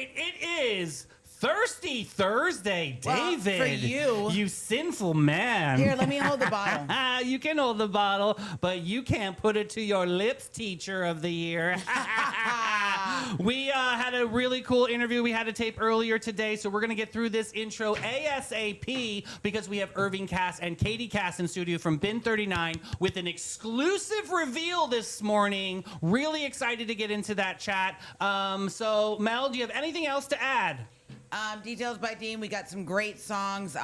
right, it is Thirsty Thursday, David. Well, for you. You sinful man. Here, let me hold the bottle. You can hold the bottle, but you can't put it to your lips, teacher of the year. We had a really cool interview we had to tape earlier today, so we're going to get through this intro ASAP because we have Irving Kass and Katie Kass in studio from Bin 39 with an exclusive reveal this morning. Really excited to get into that chat. So, Mel, do you have anything else to add? Details by Dean. We got some great songs.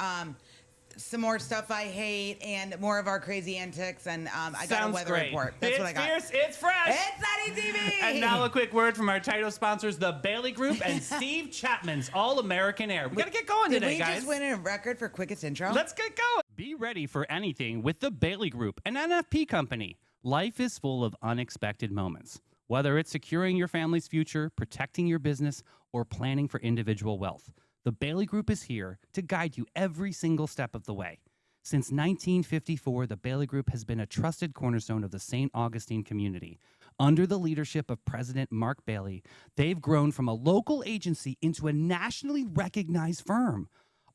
Some more stuff I hate, and more of our crazy antics, and I got a weather report. That's what I got. It's fierce, it's fresh. It's Nutty TV! And now a quick word from our title sponsors, the Bailey Group and Steve Chapman's All-American Air. We got to get going today, guys. Did we just win a record for quickest intro? Let's get going. Be ready for anything with the Bailey Group, an NFP company. Life is full of unexpected moments. Whether it's securing your family's future, protecting your business, or planning for individual wealth, the Bailey Group is here to guide you every single step of the way. Since 1954, the Bailey Group has been a trusted cornerstone of the St. Augustine community. Under the leadership of President Mark Bailey, they've grown from a local agency into a nationally recognized firm,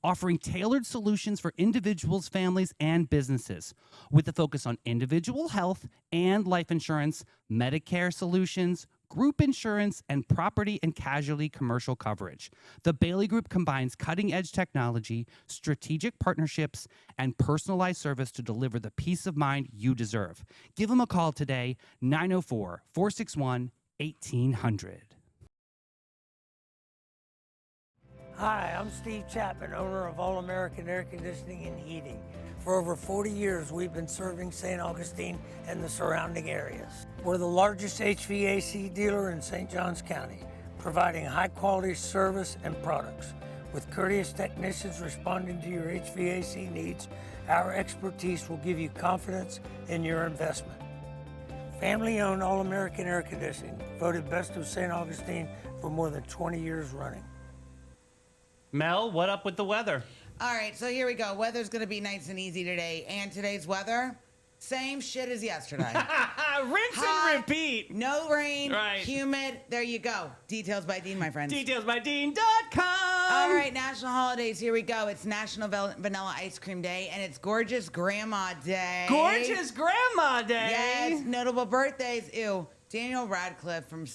offering tailored solutions for individuals, families, and businesses, with a focus on individual health and life insurance, Medicare solutions, group insurance, and property and casualty commercial coverage. The Bailey Group combines cutting-edge technology, strategic partnerships, and personalized service to deliver the peace of mind you deserve. Give them a call today, 904-461-1800. Hi, I'm Steve Chapman, owner of All American Air Conditioning and Heating. For over 40 years, we've been serving St. Augustine and the surrounding areas. We're the largest HVAC dealer in St. Johns County, providing high-quality service and products. With courteous technicians responding to your HVAC needs, our expertise will give you confidence in your investment. Family-owned All American Air Conditioning, voted best of St. Augustine for more than 20 years running. Mel, what up with the weather? All right, so here we go. Weather's going to be nice and easy today. And today's weather, same shit as yesterday. Rinse Hot, and repeat. No rain, Right. Humid. There you go. Details by Dean, my friends. DetailsByDean.com. All right, national holidays. Here we go. It's National Vanilla Ice Cream Day, and it's Gorgeous Grandma Day. Gorgeous Grandma Day. Yes, notable birthdays. Ew, Daniel Radcliffe from...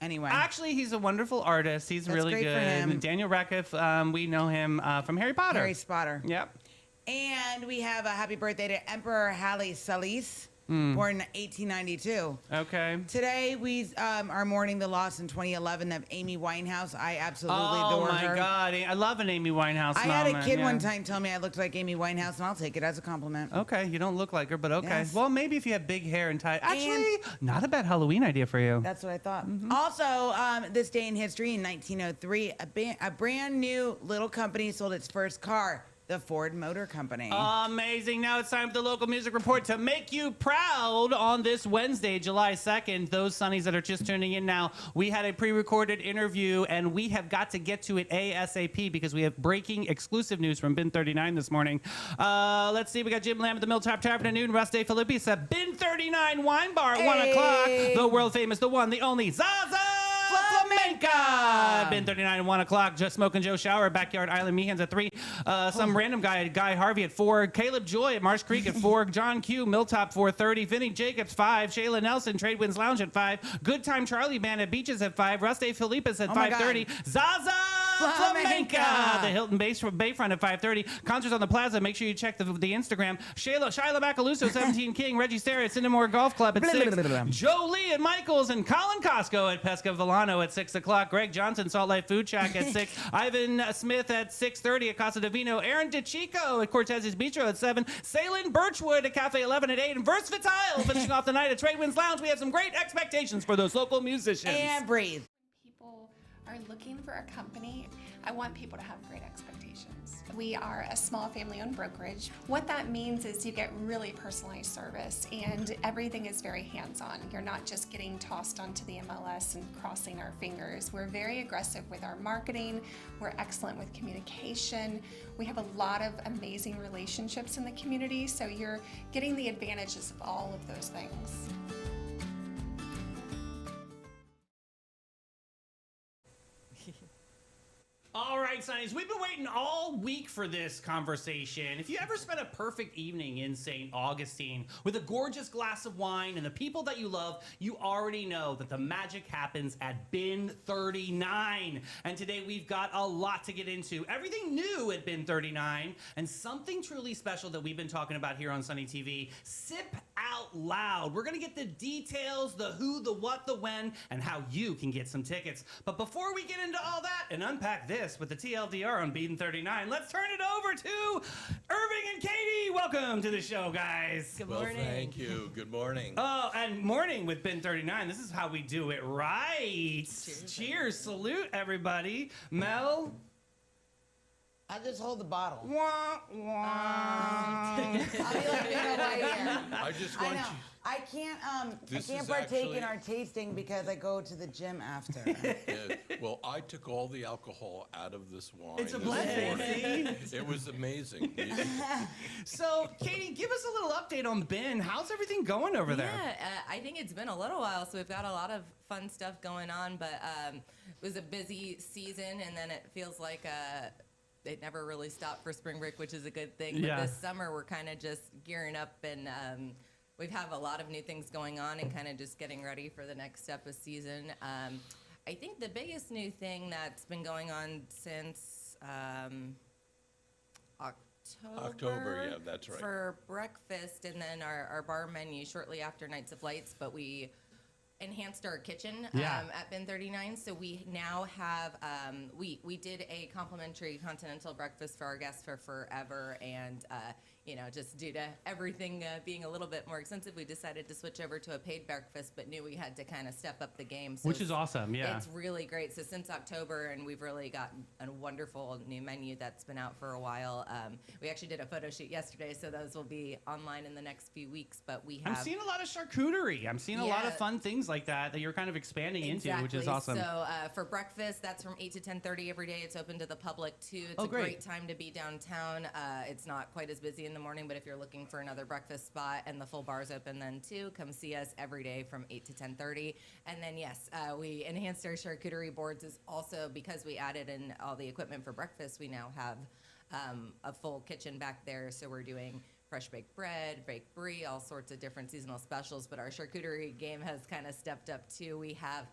Anyway. Actually, he's a wonderful artist. He's That's really great good. for him. Daniel Radcliffe, we know him from Harry Potter. Harry Potter. Yep. And we have a happy birthday to Emperor Haile Selassie, born in 1892. Okay. Today, we are mourning the loss in 2011 of Amy Winehouse. I absolutely adore her. Oh, my God. I love an Amy Winehouse I had a moment, kid yeah. one time tell me I looked like Amy Winehouse, and I'll take it as a compliment. Okay, you don't look like her, but okay. Yes. Well, maybe if you have big hair and tie. Actually, not a bad Halloween idea for you. That's what I thought. Also, this day in history, in 1903, a brand new little company sold its first car, the Ford Motor Company. Amazing. Now it's time for the local music report to make you proud on this Wednesday, July 2nd. Those Sunnies that are just tuning in now, we had a pre-recorded interview, and we have got to get to it ASAP because we have breaking exclusive news from Bin 39 this morning. Let's see. We got Jim Lamb at the Milltop Tavern at noon. Russ Day Philippi's at Bin 39 Wine Bar at 1 o'clock. The world famous, the one, the only Zaza Flamenca. Bin 39 at 1 o'clock. Just Smoking Joe Shower at Backyard Island Mehans at 3. Some random guy, Guy Harvey at 4. Caleb Joy at Marsh Creek at 4. John Q, Milltop 4:30. Vinny Jacobs 5. Shayla Nelson, Trade Winds Lounge at 5. Good Time Charlie Band at Beaches at 5. Russ Day Felipe's at 5:30. Zaza Flamenca. The Hilton Bayfront at 5:30. Concerts on the Plaza. Make sure you check the Instagram. Shyla Macaluso, 17 King. Reggie Sarah at Cinnamore Golf Club at 6. Joe Lee at Michael's and Colin Costco at Pesca Villano at 6 o'clock. Greg Johnson, Salt Life Food Shack at 6. Ivan Smith at 6:30 at Casa Divino. Aaron DeChico at Cortez's Bistro at 7. Salen Birchwood at Cafe 11 at 8. And Versatile finishing off the night at Trade Winds Lounge. We have some great expectations for those local musicians. And breathe. People are looking for a company. I want people to have great expectations. We are a small family-owned brokerage. What that means is you get really personalized service and everything is very hands-on. You're not just getting tossed onto the MLS and crossing our fingers. We're very aggressive with our marketing. We're excellent with communication. We have a lot of amazing relationships in the community, so you're getting the advantages of all of those things. All right, Sonnies, we've been waiting all week for this conversation. If you ever spent a perfect evening in St. Augustine with a gorgeous glass of wine and the people that you love, you already know that the magic happens at Bin 39. And today we've got a lot to get into. Everything new at Bin 39 and something truly special that we've been talking about here on Sunny TV, Sip Out Loud. We're going to get the details, the who, the what, the when, and how you can get some tickets. But before we get into all that and unpack this with the TLDR on Beaton 39, let's turn it over to Irving and Katie. Welcome to the show, guys. Good morning. Well, thank you. Good morning. Oh, and morning with Bin 39. This is how we do it right. Cheers. Salute, everybody. Mel. I just hold the bottle. Wah, wah. I'll be like Vanna White here. I just I want know. you. I can't This partake is actually- in our tasting because I go to the gym after. Yeah, well, I took all the alcohol out of this wine. It's a this blessing, morning. see? It was amazing. So, Katie, give us a little update on Bin. How's everything going over there? Yeah, I think it's been a little while, so we've got a lot of fun stuff going on, but it was a busy season, and then it feels like it never really stopped for spring break, which is a good thing. Yeah. But this summer, we're kind of just gearing up, and we have a lot of new things going on and kind of just getting ready for the next step of season. I think the biggest new thing that's been going on since October, yeah, that's right. for breakfast, and then our bar menu shortly after Nights of Lights, but we enhanced our kitchen at Bin 39, so we now have we did a complimentary continental breakfast for our guests for forever, and just due to everything being a little bit more expensive, we decided to switch over to a paid breakfast, but knew we had to kind of step up the game. So Which is awesome, yeah. It's really great. So since October, and we've really got a wonderful new menu that's been out for a while. We actually did a photo shoot yesterday, so those will be online in the next few weeks. But we have. I'm seeing a lot of charcuterie. I'm seeing a lot of fun things like that you're kind of expanding into, which is awesome. So for breakfast, that's from 8 to 10:30 every day. It's open to the public too. It's great time to be downtown. It's not quite as busy in the morning, but if you're looking for another breakfast spot and the full bar's open then too, come see us every day from 8 to 10:30. And then yes, we enhanced our charcuterie boards is also because we added in all the equipment for breakfast. We now have a full kitchen back there, so we're doing fresh baked bread, baked brie, all sorts of different seasonal specials. But our charcuterie game has kind of stepped up too. We have,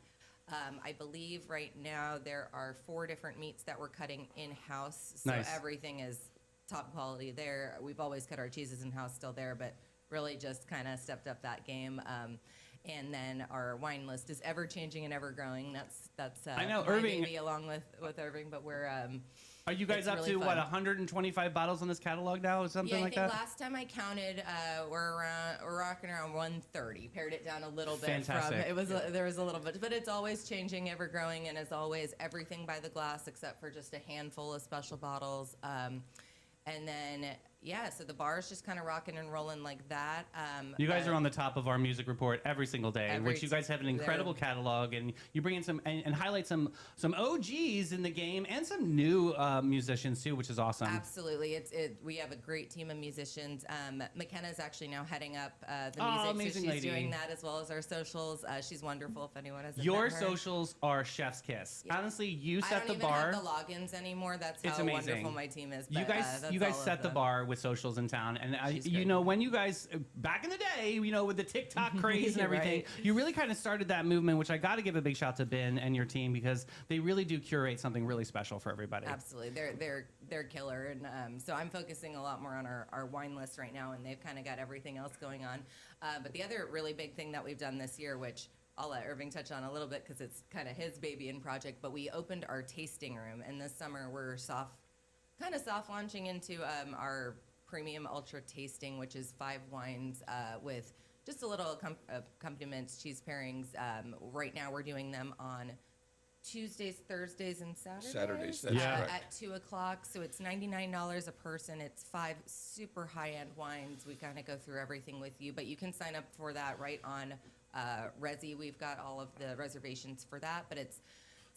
I believe right now there are 4 different meats that we're cutting in-house. So Nice. everything is top quality there. We've always cut our cheeses in-house, still there, but really just kind of stepped up that game. And then our wine list is ever changing and ever growing. That's I know, my Irving- baby along with Irving, but we're Are you guys it's up really to, fun. what, 125 bottles on this catalog now or something yeah, I like think that? last time I counted, we're rocking around 130. Pared it down a little bit Fantastic. from there was a little bit, but it's always changing, ever growing, and as always, everything by the glass except for just a handful of special bottles. And then so the bar is just kind of rocking and rolling like that. You guys are on the top of our music report every single day, which you guys have an incredible catalog, and you bring in some and highlight some OGs in the game and some new musicians too, which is awesome. Absolutely, we have a great team of musicians. McKenna's actually now heading up the Oh, music, amazing so she's lady. doing that as well as our socials. She's wonderful. If anyone hasn't Your met her. socials are chef's kiss. Yeah. Honestly, you I set don't the bar. even have the logins anymore. That's It's how amazing. wonderful my team is. You but, guys, that's you guys all of set the bar with socials in town, and She's great. when you guys back in the day, with the TikTok craze and everything, Right. you really kind of started that movement. Which I got to give a big shout to Ben and your team because they really do curate something really special for everybody. Absolutely, they're killer, and so I'm focusing a lot more on our wine list right now, and they've kind of got everything else going on. But the other really big thing that we've done this year, which I'll let Irving touch on a little bit because it's kind of his baby and project, but we opened our tasting room, and this summer we're soft launching into our premium ultra tasting, which is 5 wines with just a little accompaniments, cheese pairings. Right now we're doing them on Tuesdays, Thursdays, and Saturdays. That's correct. At 2 o'clock. So it's $99 a person. It's 5 super high-end wines. We kind of go through everything with you, but you can sign up for that right on Resi. We've got all of the reservations for that, but it's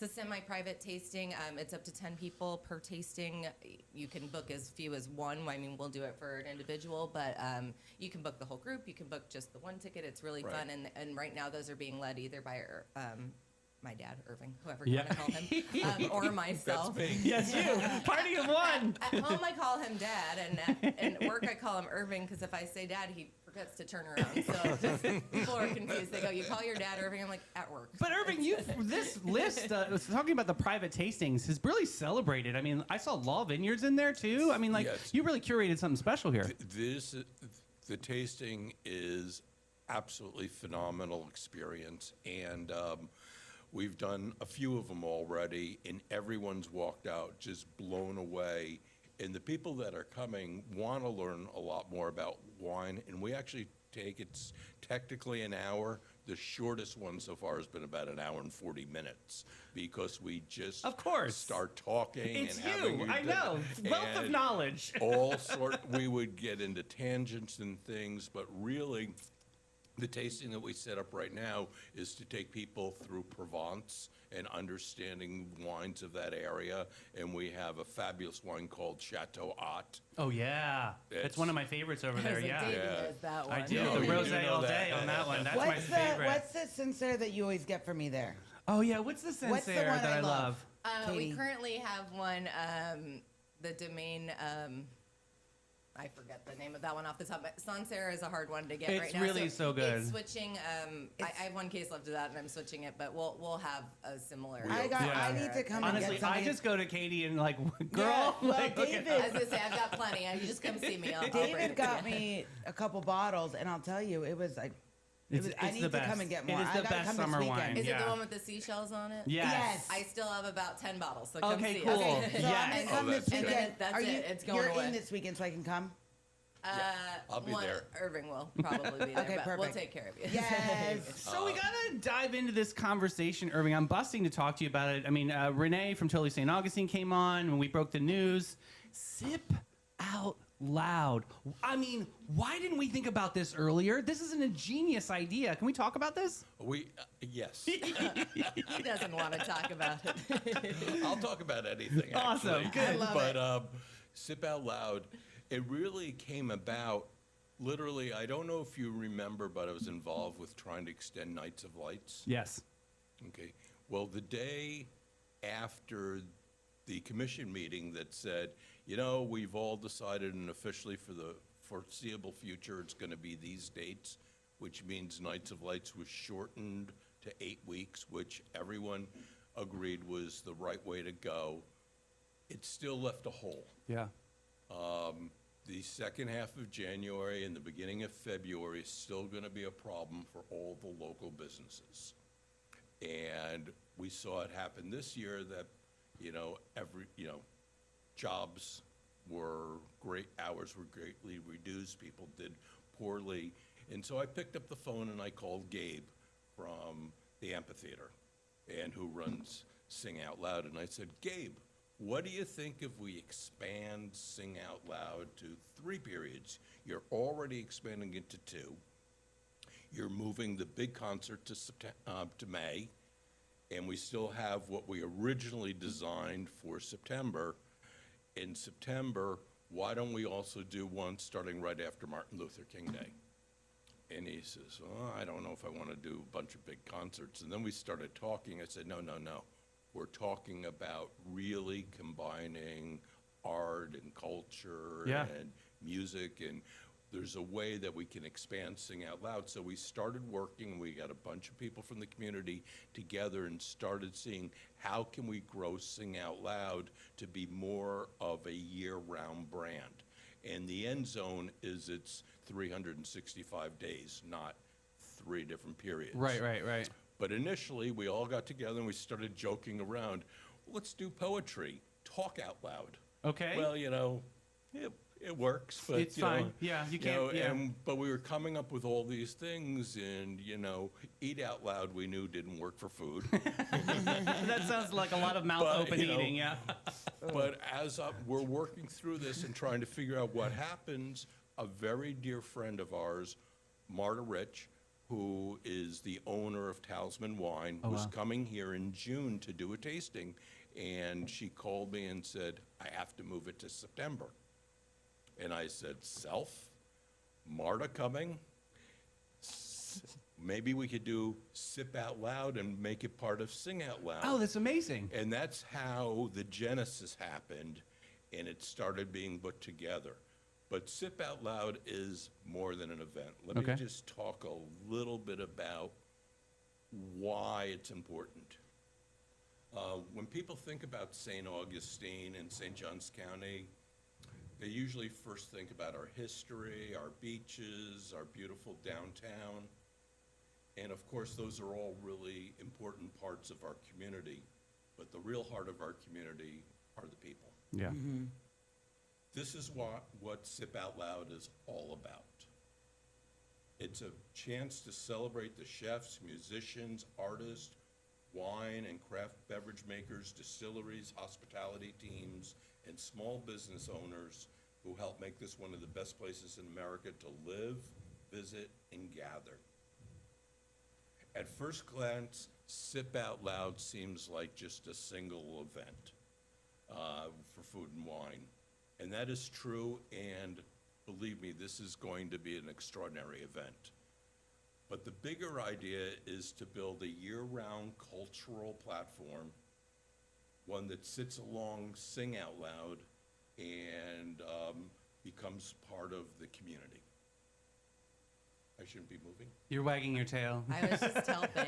a semi-private tasting. It's up to 10 people per tasting. You can book as few as 1. I mean, we'll do it for an individual, but you can book the whole group. You can book just the 1 ticket. It's really Right. fun, and right now those are being led either by my dad, Irving, whoever you want to call him, or myself. Yes, you. Party of one. At home, I call him Dad, and at work, I call him Irving, because if I say Dad, he forgets to turn around. So just, people are confused. They go, "You call your dad Irving?" I'm like, "At work." But Irving, this list, talking about the private tastings, has really celebrated. I mean, I saw Law Vineyards in there too. I mean, like, Yes. you really curated something special here. The tasting is absolutely phenomenal experience, and we've done a few of them already, and everyone's walked out just blown away. And the people that are coming want to learn a lot more about wine, and we actually it's technically an hour. The shortest one so far has been about an hour and 40 minutes because we just Of course. start talking It's and having you. I know. Wealth of and knowledge. we would get into tangents and things, but really the tasting that we set up right now is to take people through Provence and understanding wines of that area. And we have a fabulous wine called Chateau Haut. Oh, yeah. It's one of my favorites over there, yeah. David Yeah. knows that one. I do. Oh, The you rosé do know all that. day on that one. That's my What's favorite. the sincere that you always get for me there? Oh, yeah. What's the What's the Sancerre one that I I love? love? We Katie? currently have one, the Domaine, I forget the name of that one off the top. But Sancerre is a hard one to get It's right now. really so good. It's switching. I have one case left of that, and I'm switching it. But we'll have a similar. I need to come and Honestly, get I something. just go to Katie and like, girl, Yeah, well, like, look at- David- As I say, I've got plenty. You just come see me. I'll bring David it got to you. me a couple bottles, and I'll tell you, it was like, It's I need the to best. come and get more. It is I the gotta best come this summer weekend. wine. Is it Yeah. the one with the seashells on it? Yes. I still have about 10 bottles, so come Okay, see cool. us. Okay, so I'm Yes. gonna come Oh, this that's good. weekend. That's Are it. you? It's going You're away. in this weekend, so I can come. I'll be there. Irving will probably be there, Okay, but we'll perfect. take care of you. Yes. So we gotta dive into this conversation, Irving. I'm busting to talk to you about it. I mean, Renee from Totally St. Augustine came on when we broke the news. Sip out loud. I mean, why didn't we think about this earlier? This is an ingenious idea. Can we talk about this? Yes. He doesn't want to talk about it. I'll talk about anything. Awesome. Actually. Good. I love But Sip Out Loud, it really came about. Literally, I don't know if you remember, but I was involved with trying to extend Nights of Lights. Yes. Okay. Well, the day after the commission meeting that said, we've all decided, and officially for the foreseeable future, it's going to be these dates, which means Nights of Lights was shortened to 8 weeks, which everyone agreed was the right way to go. It still left a hole. Yeah. The second half of January and the beginning of February is still going to be a problem for all the local businesses. And we saw it happen this year that, jobs were great, hours were greatly reduced, people did poorly. And so I picked up the phone and I called Gabe from the amphitheater and who runs Sing Out Loud. And I said, Gabe, what do you think if we expand Sing Out Loud to 3 periods? You're already expanding it to 2. You're moving the big concert to May, and we still have what we originally designed for September. In September, why don't we also do one starting right after Martin Luther King Day? And he says, I don't know if I want to do a bunch of big concerts. And then we started talking. I said, no. We're talking about really combining art and culture Yeah. and music, and there's a way that we can expand Sing Out Loud. So we started working, we got a bunch of people from the community together and started seeing how can we grow Sing Out Loud to be more of a year-round brand. And the end zone is it's 365 days, not 3 different periods. Right. But initially, we all got together and we started joking around. Let's do poetry, talk out loud. Okay. Well, it works, but It's fine. Yeah, you can't- yeah. But we were coming up with all these things, and eat out loud. We knew didn't work for food. That sounds like a lot of mouth But, open eating, yeah. But as we're working through this and trying to figure out what happens, a very dear friend of ours, Marta Rich, who is the owner of Talisman Wine, was coming here in June to do a tasting, and she called me and said, I have to move it to September. And I said, Marta coming? maybe we could do Sip Out Loud and make it part of Sing Out Loud. Oh, that's amazing. And that's how the genesis happened, and it started being put together. But Sip Out Loud is more than an event. Let me just talk a little bit about why it's important. When people think about St. Augustine and St. Johns County, they usually first think about our history, our beaches, our beautiful downtown. And of course, those are all really important parts of our community. But the real heart of our community are the people. Yeah. This is what Sip Out Loud is all about. It's a chance to celebrate the chefs, musicians, artists, wine and craft beverage makers, distilleries, hospitality teams, and small business owners who help make this one of the best places in America to live, visit, and gather. At first glance, Sip Out Loud seems like just a single event for food and wine. And that is true, and believe me, this is going to be an extraordinary event. But the bigger idea is to build a year-round cultural platform, one that sits along Sing Out Loud and becomes part of the community. I shouldn't be moving. You're wagging your tail. I was just helping.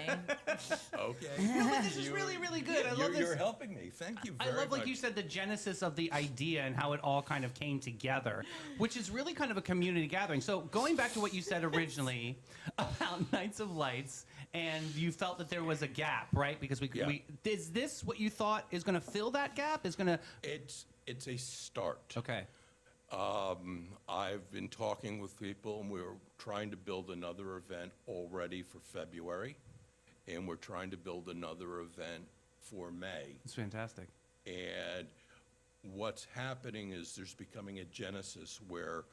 Okay. No, but this is really, really good. I love this. You're helping me. Thank you very much. I love, like you said, the genesis of the idea and how it all kind of came together, which is really kind of a community gathering. So going back to what you said originally about Nights of Lights, and you felt that there was a gap, right? Because is this what you thought is going to fill that gap? It's a start. Okay. I've been talking with people, and we're trying to build another event already for February, and we're trying to build another event for May. It's fantastic. And what's happening is there's becoming a genesis where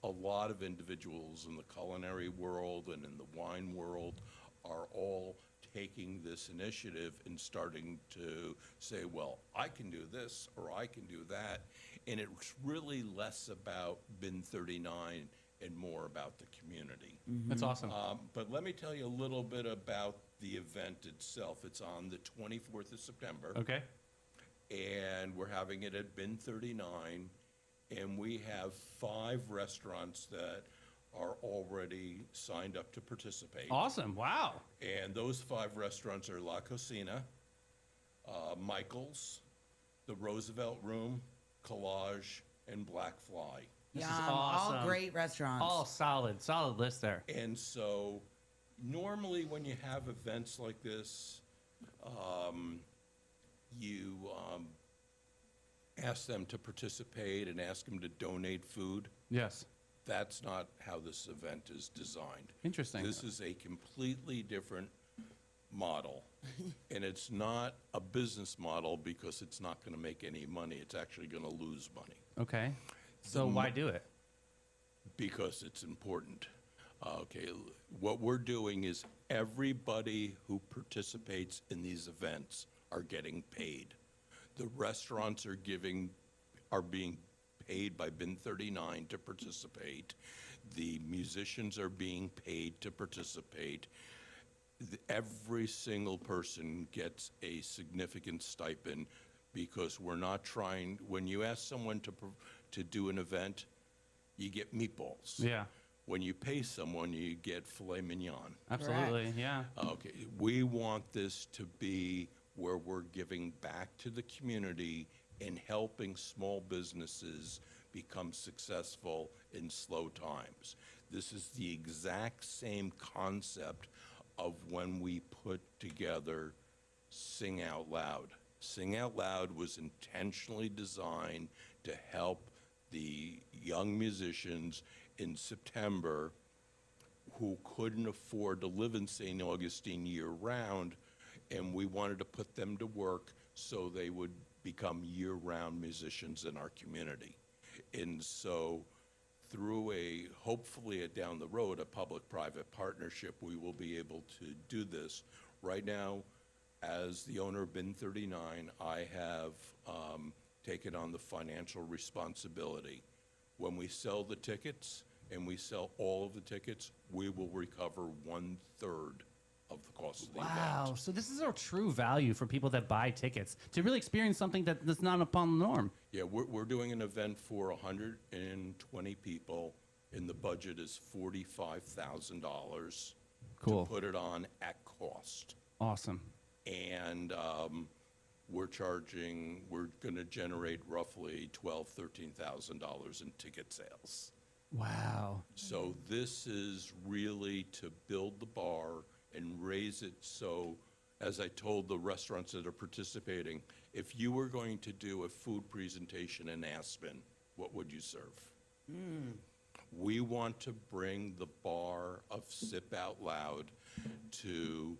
a lot of individuals in the culinary world and in the wine world are all taking this initiative and starting to say, well, I can do this or I can do that. And it's really less about Bin 39 and more about the community. That's awesome. But let me tell you a little bit about the event itself. It's on the 24th of September. Okay. And we're having it at Bin 39. And we have 5 restaurants that are already signed up to participate. Awesome. Wow. And those 5 restaurants are La Cocina, Michael's, the Roosevelt Room, Collage, and Black Fly. This Yum. is awesome. All great restaurants. All solid list there. And so normally when you have events like this, you ask them to participate and ask them to donate food. Yes. That's not how this event is designed. Interesting. This is a completely different model. And it's not a business model because it's not going to make any money. It's actually going to lose money Okay. So why do it? because it's important. Okay, what we're doing is everybody who participates in these events are getting paid. The restaurants are being paid by Bin 39 to participate. The musicians are being paid to participate. Every single person gets a significant stipend because we're not trying, when you ask someone to do an event, you get meatballs. Yeah. When you pay someone, you get filet mignon. Absolutely. Yeah. Okay, we want this to be where we're giving back to the community and helping small businesses become successful in slow times. This is the exact same concept of when we put together Sing Out Loud. Sing Out Loud was intentionally designed to help the young musicians in September who couldn't afford to live in St. Augustine year-round, and we wanted to put them to work so they would become year-round musicians in our community. And so through hopefully down the road, a public-private partnership, we will be able to do this. Right now, as the owner of Bin 39, I have taken on the financial responsibility. When we sell the tickets, and we sell all of the tickets, we will recover 1/3 of the cost of the Wow. event. So this is a true value for people that buy tickets to really experience something that's not upon the norm. Yeah, we're doing an event for 120 people, and the budget is $45,000 Cool. to put it on at cost. Awesome. And we're going to generate roughly $12,000-$13,000 in ticket sales. Wow. So this is really to build the bar and raise it so, as I told the restaurants that are participating, if you were going to do a food presentation in Aspen, what would you serve? We want to bring the bar of Sip Out Loud to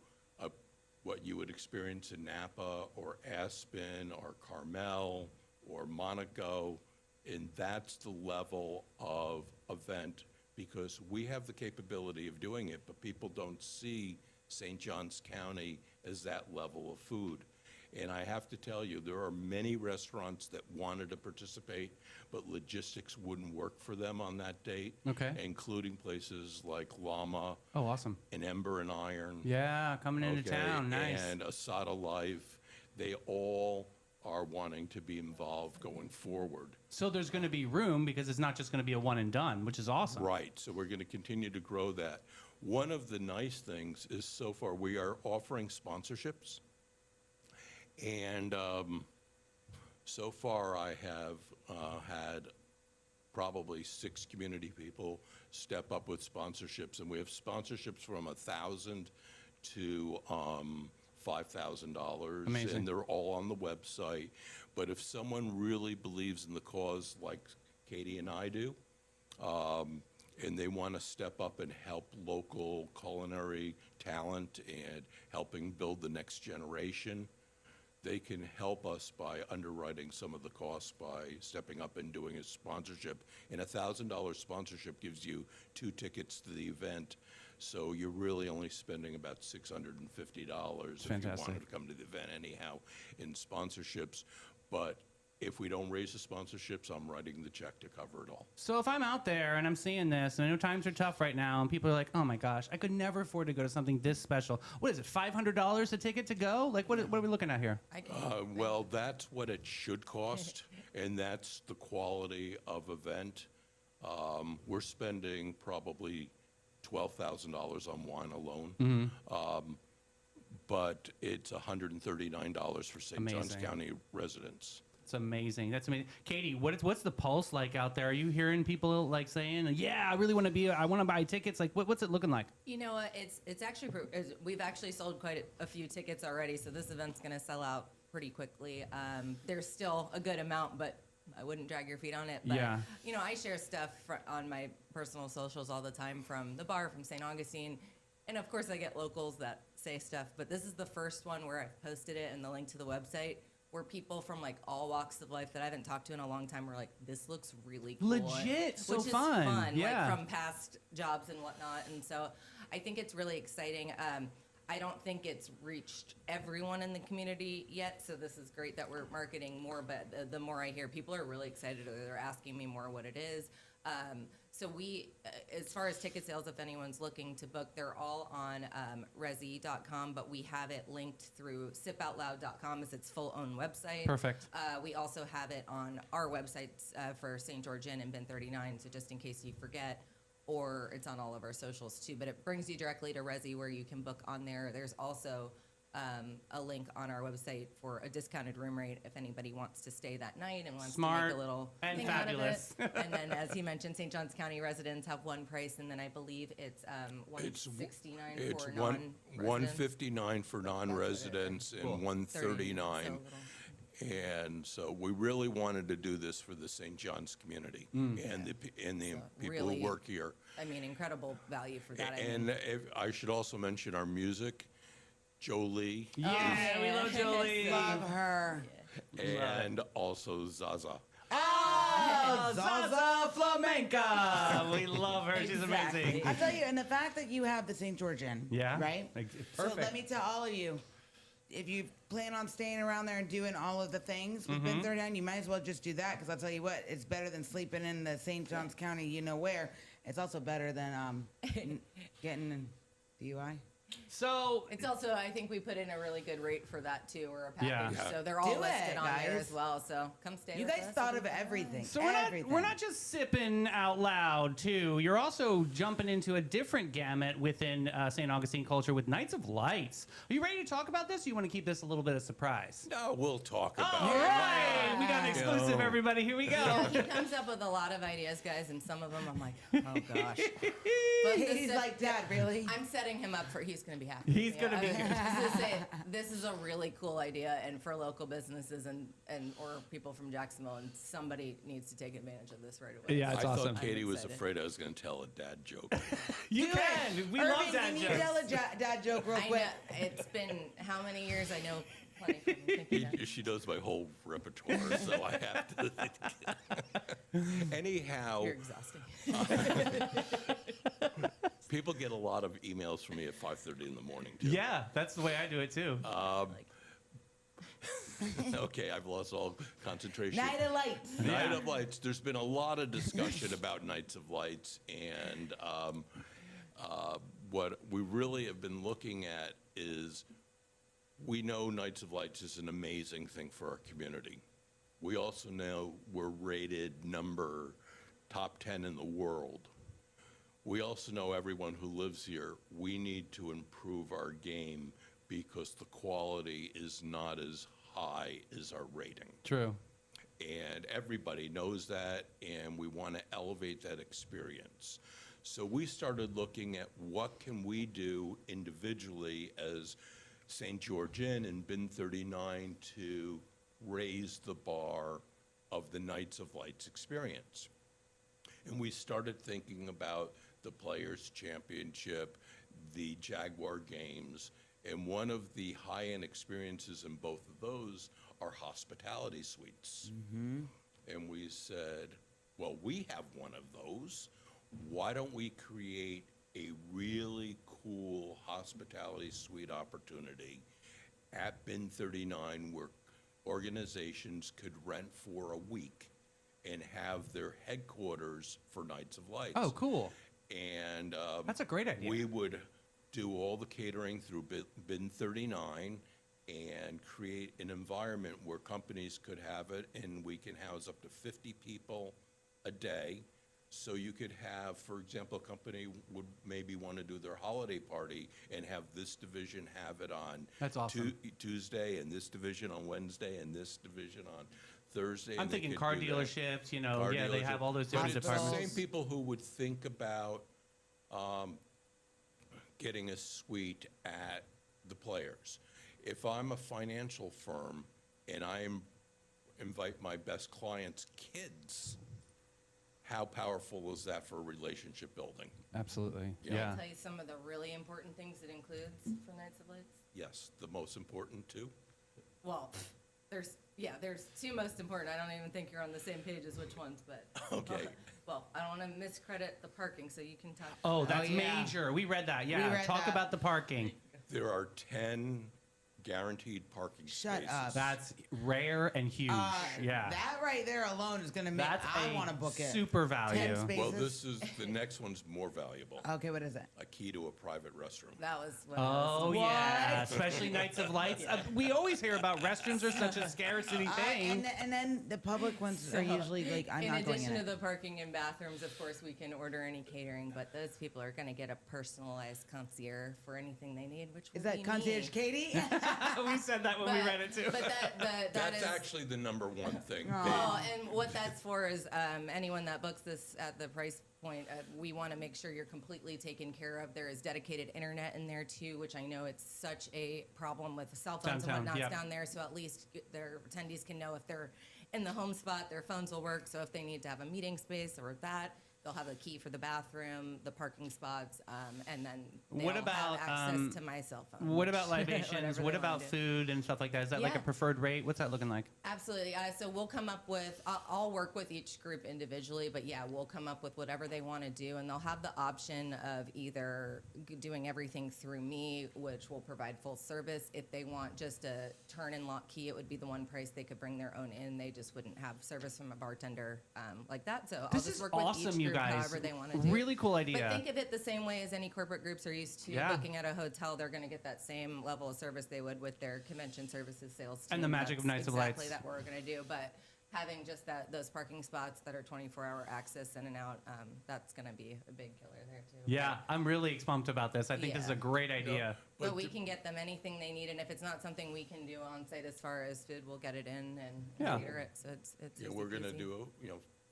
what you would experience in Napa or Aspen or Carmel or Monaco, and that's the level of event, because we have the capability of doing it, but people don't see St. Johns County as that level of food. And I have to tell you, there are many restaurants that wanted to participate, but logistics wouldn't work for them on that date. Okay. Including places like Llama Oh, awesome. and Ember and Iron. Yeah, coming into Okay, town. Nice. And Asada Life. They all are wanting to be involved going forward. So there's going to be room because it's not just going to be a one and done, which is awesome. Right, so we're going to continue to grow that. One of the nice things is so far we are offering sponsorships. And so far I have had probably 6 community people step up with sponsorships. And we have sponsorships from $1,000 to $5,000. Amazing. And they're all on the website. But if someone really believes in the cause like Katie and I do, and they want to step up and help local culinary talent and helping build the next generation, they can help us by underwriting some of the costs by stepping up and doing a sponsorship. And $1,000 sponsorship gives you 2 tickets to the event. So you're really only spending about $650 if you Fantastic. wanted to come to the event anyhow in sponsorships. But if we don't raise the sponsorships, I'm writing the check to cover it all. So if I'm out there and I'm seeing this, and I know times are tough right now, and people are like, oh my gosh, I could never afford to go to something this special. What is it, $500 a ticket to go? Like, what are we looking at here? Well, that's what it should cost, and that's the quality of event. We're spending probably $12,000 on wine alone. But it's $139 for St. Johns Amazing. County residents. It's amazing. That's amazing. Katie, what's the pulse like out there? Are you hearing people like saying, yeah, I really want to I want to buy tickets? Like, what's it looking like? You know what? It's actually we've actually sold quite a few tickets already, so this event's going to sell out pretty quickly. There's still a good amount, but I wouldn't drag your feet on it. But, Yeah. you know, I share stuff on my personal socials all the time from the bar, from St. Augustine, and of course I get locals that say stuff. But this is the first one where I've posted it and the link to the website, where people from like all walks of life that I haven't talked to in a long time were like, this looks really cool. Legit, so which is fun. fun, Yeah. like from past jobs and whatnot. And so I think it's really exciting. I don't think it's reached everyone in the community yet, so this is great that we're marketing more, but the more I hear, people are really excited. They're asking me more what it is. So we, as far as ticket sales, if anyone's looking to book, they're all on resi.com, but we have it linked through sipoutloud.com as its full own website. Perfect. We also have it on our websites for St. George Inn and Bin 39, so just in case you forget, or it's on all of our socials too, but it brings you directly to Resi where you can book on there. There's also a link on our website for a discounted room rate if anybody wants to stay that night and wants to make a little and thing fabulous. out of it. And then, as he mentioned, St. Johns County residents have one price, and then I believe it's $169 for non-residents. $159 for non-residents and $139. And so we really wanted to do this for the St. John's community and the people really, who work here. I mean, incredible value for that. And I should also mention our music, Jolie. Yeah, we love Jolie. Love her. And also Zaza. Oh, Zaza Flamenca. We love her. She's amazing. I tell you, and the fact that you have the St. George Inn, Yeah. right? Perfect. So let me tell all of you, if you plan on staying around there and doing all of the things with Bin 39, you might as well just do that, because I'll tell you what, it's better than sleeping in the St. Johns County, you know where. it's also better than getting a DUI. So It's also, I think we put in a really good rate for that too, or a Yeah. package. Yeah. So they're all Do listed it, on there guys. as well. So come stay You with guys us. thought It'll of be fun. everything. So everything. we're not just sipping out loud too. You're also jumping into a different gamut within St. Augustine culture with Nights of Lights. Are you ready to talk about this? Or you want to keep this a little bit of surprise? No, we'll talk about All it. right, we got an exclusive, No. everybody. Here we go. Yeah, he comes up with a lot of ideas, guys, and some of them I'm like, oh gosh. But He's like, Dad, really? I'm setting him up for he's going to be happy. He's gonna be- I was gonna say, this is a really cool idea, and for local businesses and or people from Jacksonville, and somebody needs to take advantage of this right away. Yeah, it's I awesome. thought Katie I'm was excited. afraid I was going to tell a dad joke. You Do can. it. We Irving, love that can you joke. tell a dad joke real I quick? know it's been how many years? I know plenty. From Thank you, Dad. She knows my whole repertoire, so I have to. Anyhow, You're exhausting. people get a lot of emails from me at 5:30 in the morning, too. Yeah, that's the way I do it too. Okay, I've lost all concentration. Night of Lights. Night of Lights. There's been a lot of discussion about Nights of Lights, and what we really have been looking at is we know Nights of Lights is an amazing thing for our community. We also know we're rated number top 10 in the world. We also know everyone who lives here, we need to improve our game because the quality is not as high as our rating. True. And everybody knows that, and we want to elevate that experience. So we started looking at what can we do individually as St. George Inn and Bin 39 to raise the bar of the Nights of Lights experience. And we started thinking about the Players' Championship, the Jaguar Games, and one of the high-end experiences in both of those are hospitality suites. And we said, well, we have one of those. Why don't we create a really cool hospitality suite opportunity at Bin 39 where organizations could rent for a week and have their headquarters for Nights of Lights. Oh, cool. And That's a great idea. we would do all the catering through Bin 39 and create an environment where companies could have it, and we can house up to 50 people a day. So you could have, for example, a company would maybe want to do their holiday party and have this division have it on That's awesome. Tuesday, and this division on Wednesday, and this division on Thursday. I'm and they thinking could car do that. dealerships, you know, Car yeah, they dealership. have all those But different it's the departments. same people who would think about getting a suite at the Players. If I'm a financial firm and invite my best clients' kids, how powerful is that for relationship building? Absolutely. Yeah. Yeah. I'll tell you some of the really important things it includes for Nights of Lights. Yes, the most important too. Well, there's two most important. I don't even think you're on the same page as which ones, but Okay. Well, I don't want to miscredit the parking, so you can talk. Oh, about that's yeah. major. We read that. Yeah. read Talk that. about the parking. There are 10 guaranteed parking Shut spaces. up. That's rare and huge. Yeah. That right there alone is going to make That's I want to book it. super value. 10 spaces. Well, the next one's more valuable. Okay, what is it? A key to a private restroom. That was what I was Oh yeah, What? especially Nights of Lights. We always hear about restrooms are such a scarcity thing. And then the public ones are usually like, I'm in not going addition in to it. the parking and bathrooms, of course, we can order any catering, but those people are going to get a personalized concierge for anything they need, which Is will that be Concierge me. Katie? We said that when we read it too. But that That's is actually the number one thing. well, and what that's for is anyone that books this at the price point, we want to make sure you're completely taken care of. There is dedicated internet in there too, which I know it's such a problem with cell phones Downtown, and whatnot yep. down there. So at least their attendees can know if they're in the home spot, their phones will work. So if they need to have a meeting space or that, they'll have a key for the bathroom, the parking spots, and then they'll What about, have access to my cell phone. What about which- libations? whatever What they wanna about do. food and stuff like that? Is that like a Yeah. preferred rate? What's that looking like? Absolutely. So we'll come up with, I'll work with each group individually, but yeah, we'll come up with whatever they want to do. And they'll have the option of either doing everything through me, which will provide full service. If they want just a turn and lock key, it would be the one price. They could bring their own in. They just wouldn't have service from a bartender like that. So I'll This just is work with awesome each you you guys. however they want to do. Really cool idea. But think of it the same way as any corporate groups are used to booking at a hotel. They're going to get that same level of service they would with their convention services sales team. And the magic of Nights of Lights. Exactly that we're going to do. But having just those parking spots that are 24-hour access in and out, that's going to be a big killer there too. Yeah, I'm really pumped about this. I think this is a great idea. But we can get them anything they need, and if it's not something we can do on site as far as food, we'll get it in and cater it. So it's We're going to easy. do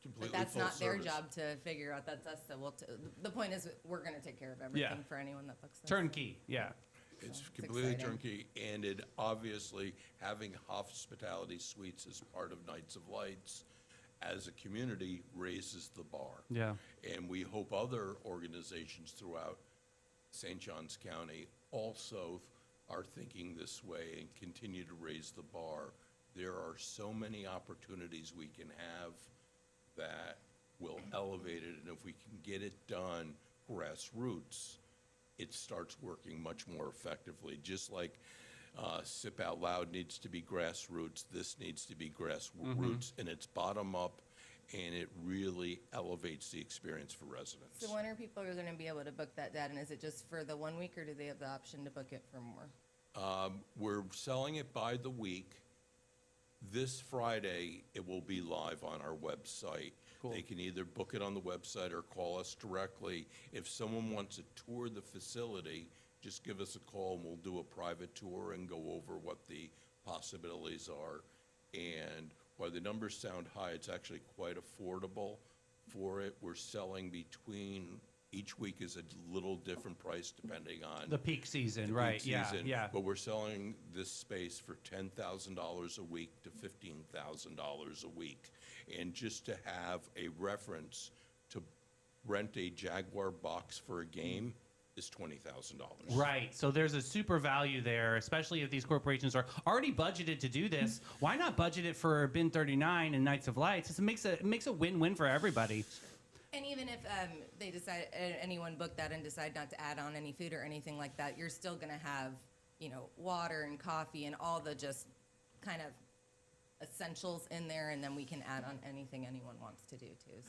completely But that's full not their service. job to figure out. That's us. So the point is, we're going to take care of everything for anyone that books them. Turnkey, yeah. It's So it's completely exciting. turnkey, and it obviously, having hospitality suites as part of Nights of Lights as a community raises the bar. Yeah. And we hope other organizations throughout St. Johns County also are thinking this way and continue to raise the bar. There are so many opportunities we can have that will elevate it, and if we can get it done grassroots, it starts working much more effectively. Just like Sip Out Loud needs to be grassroots, this needs to be grassroots, and it's bottom up, and it really elevates the experience for residents. So when are people going to be able to book that, Dad? And is it just for the 1 week, or do they have the option to book it for more? We're selling it by the week. This Friday, it will be live on our website. Cool. They can either book it on the website or call us directly. If someone wants to tour the facility, just give us a call and we'll do a private tour and go over what the possibilities are. And while the numbers sound high, it's actually quite affordable for it. We're selling between, each week is a little different price depending on The peak season, the right? peak season, Yeah. But we're selling this space for $10,000 a week to $15,000 a week. And just to have a reference, to rent a Jaguar box for a game is $20,000. Right. So there's a super value there, especially if these corporations are already budgeted to do this. Why not budget it for Bin 39 and Nights of Lights? It makes a win-win for everybody. And even if they decide, anyone book that and decide not to add on any food or anything like that, you're still going to have, water and coffee and all the just kind of essentials in there, and then we can add on anything anyone wants to do too.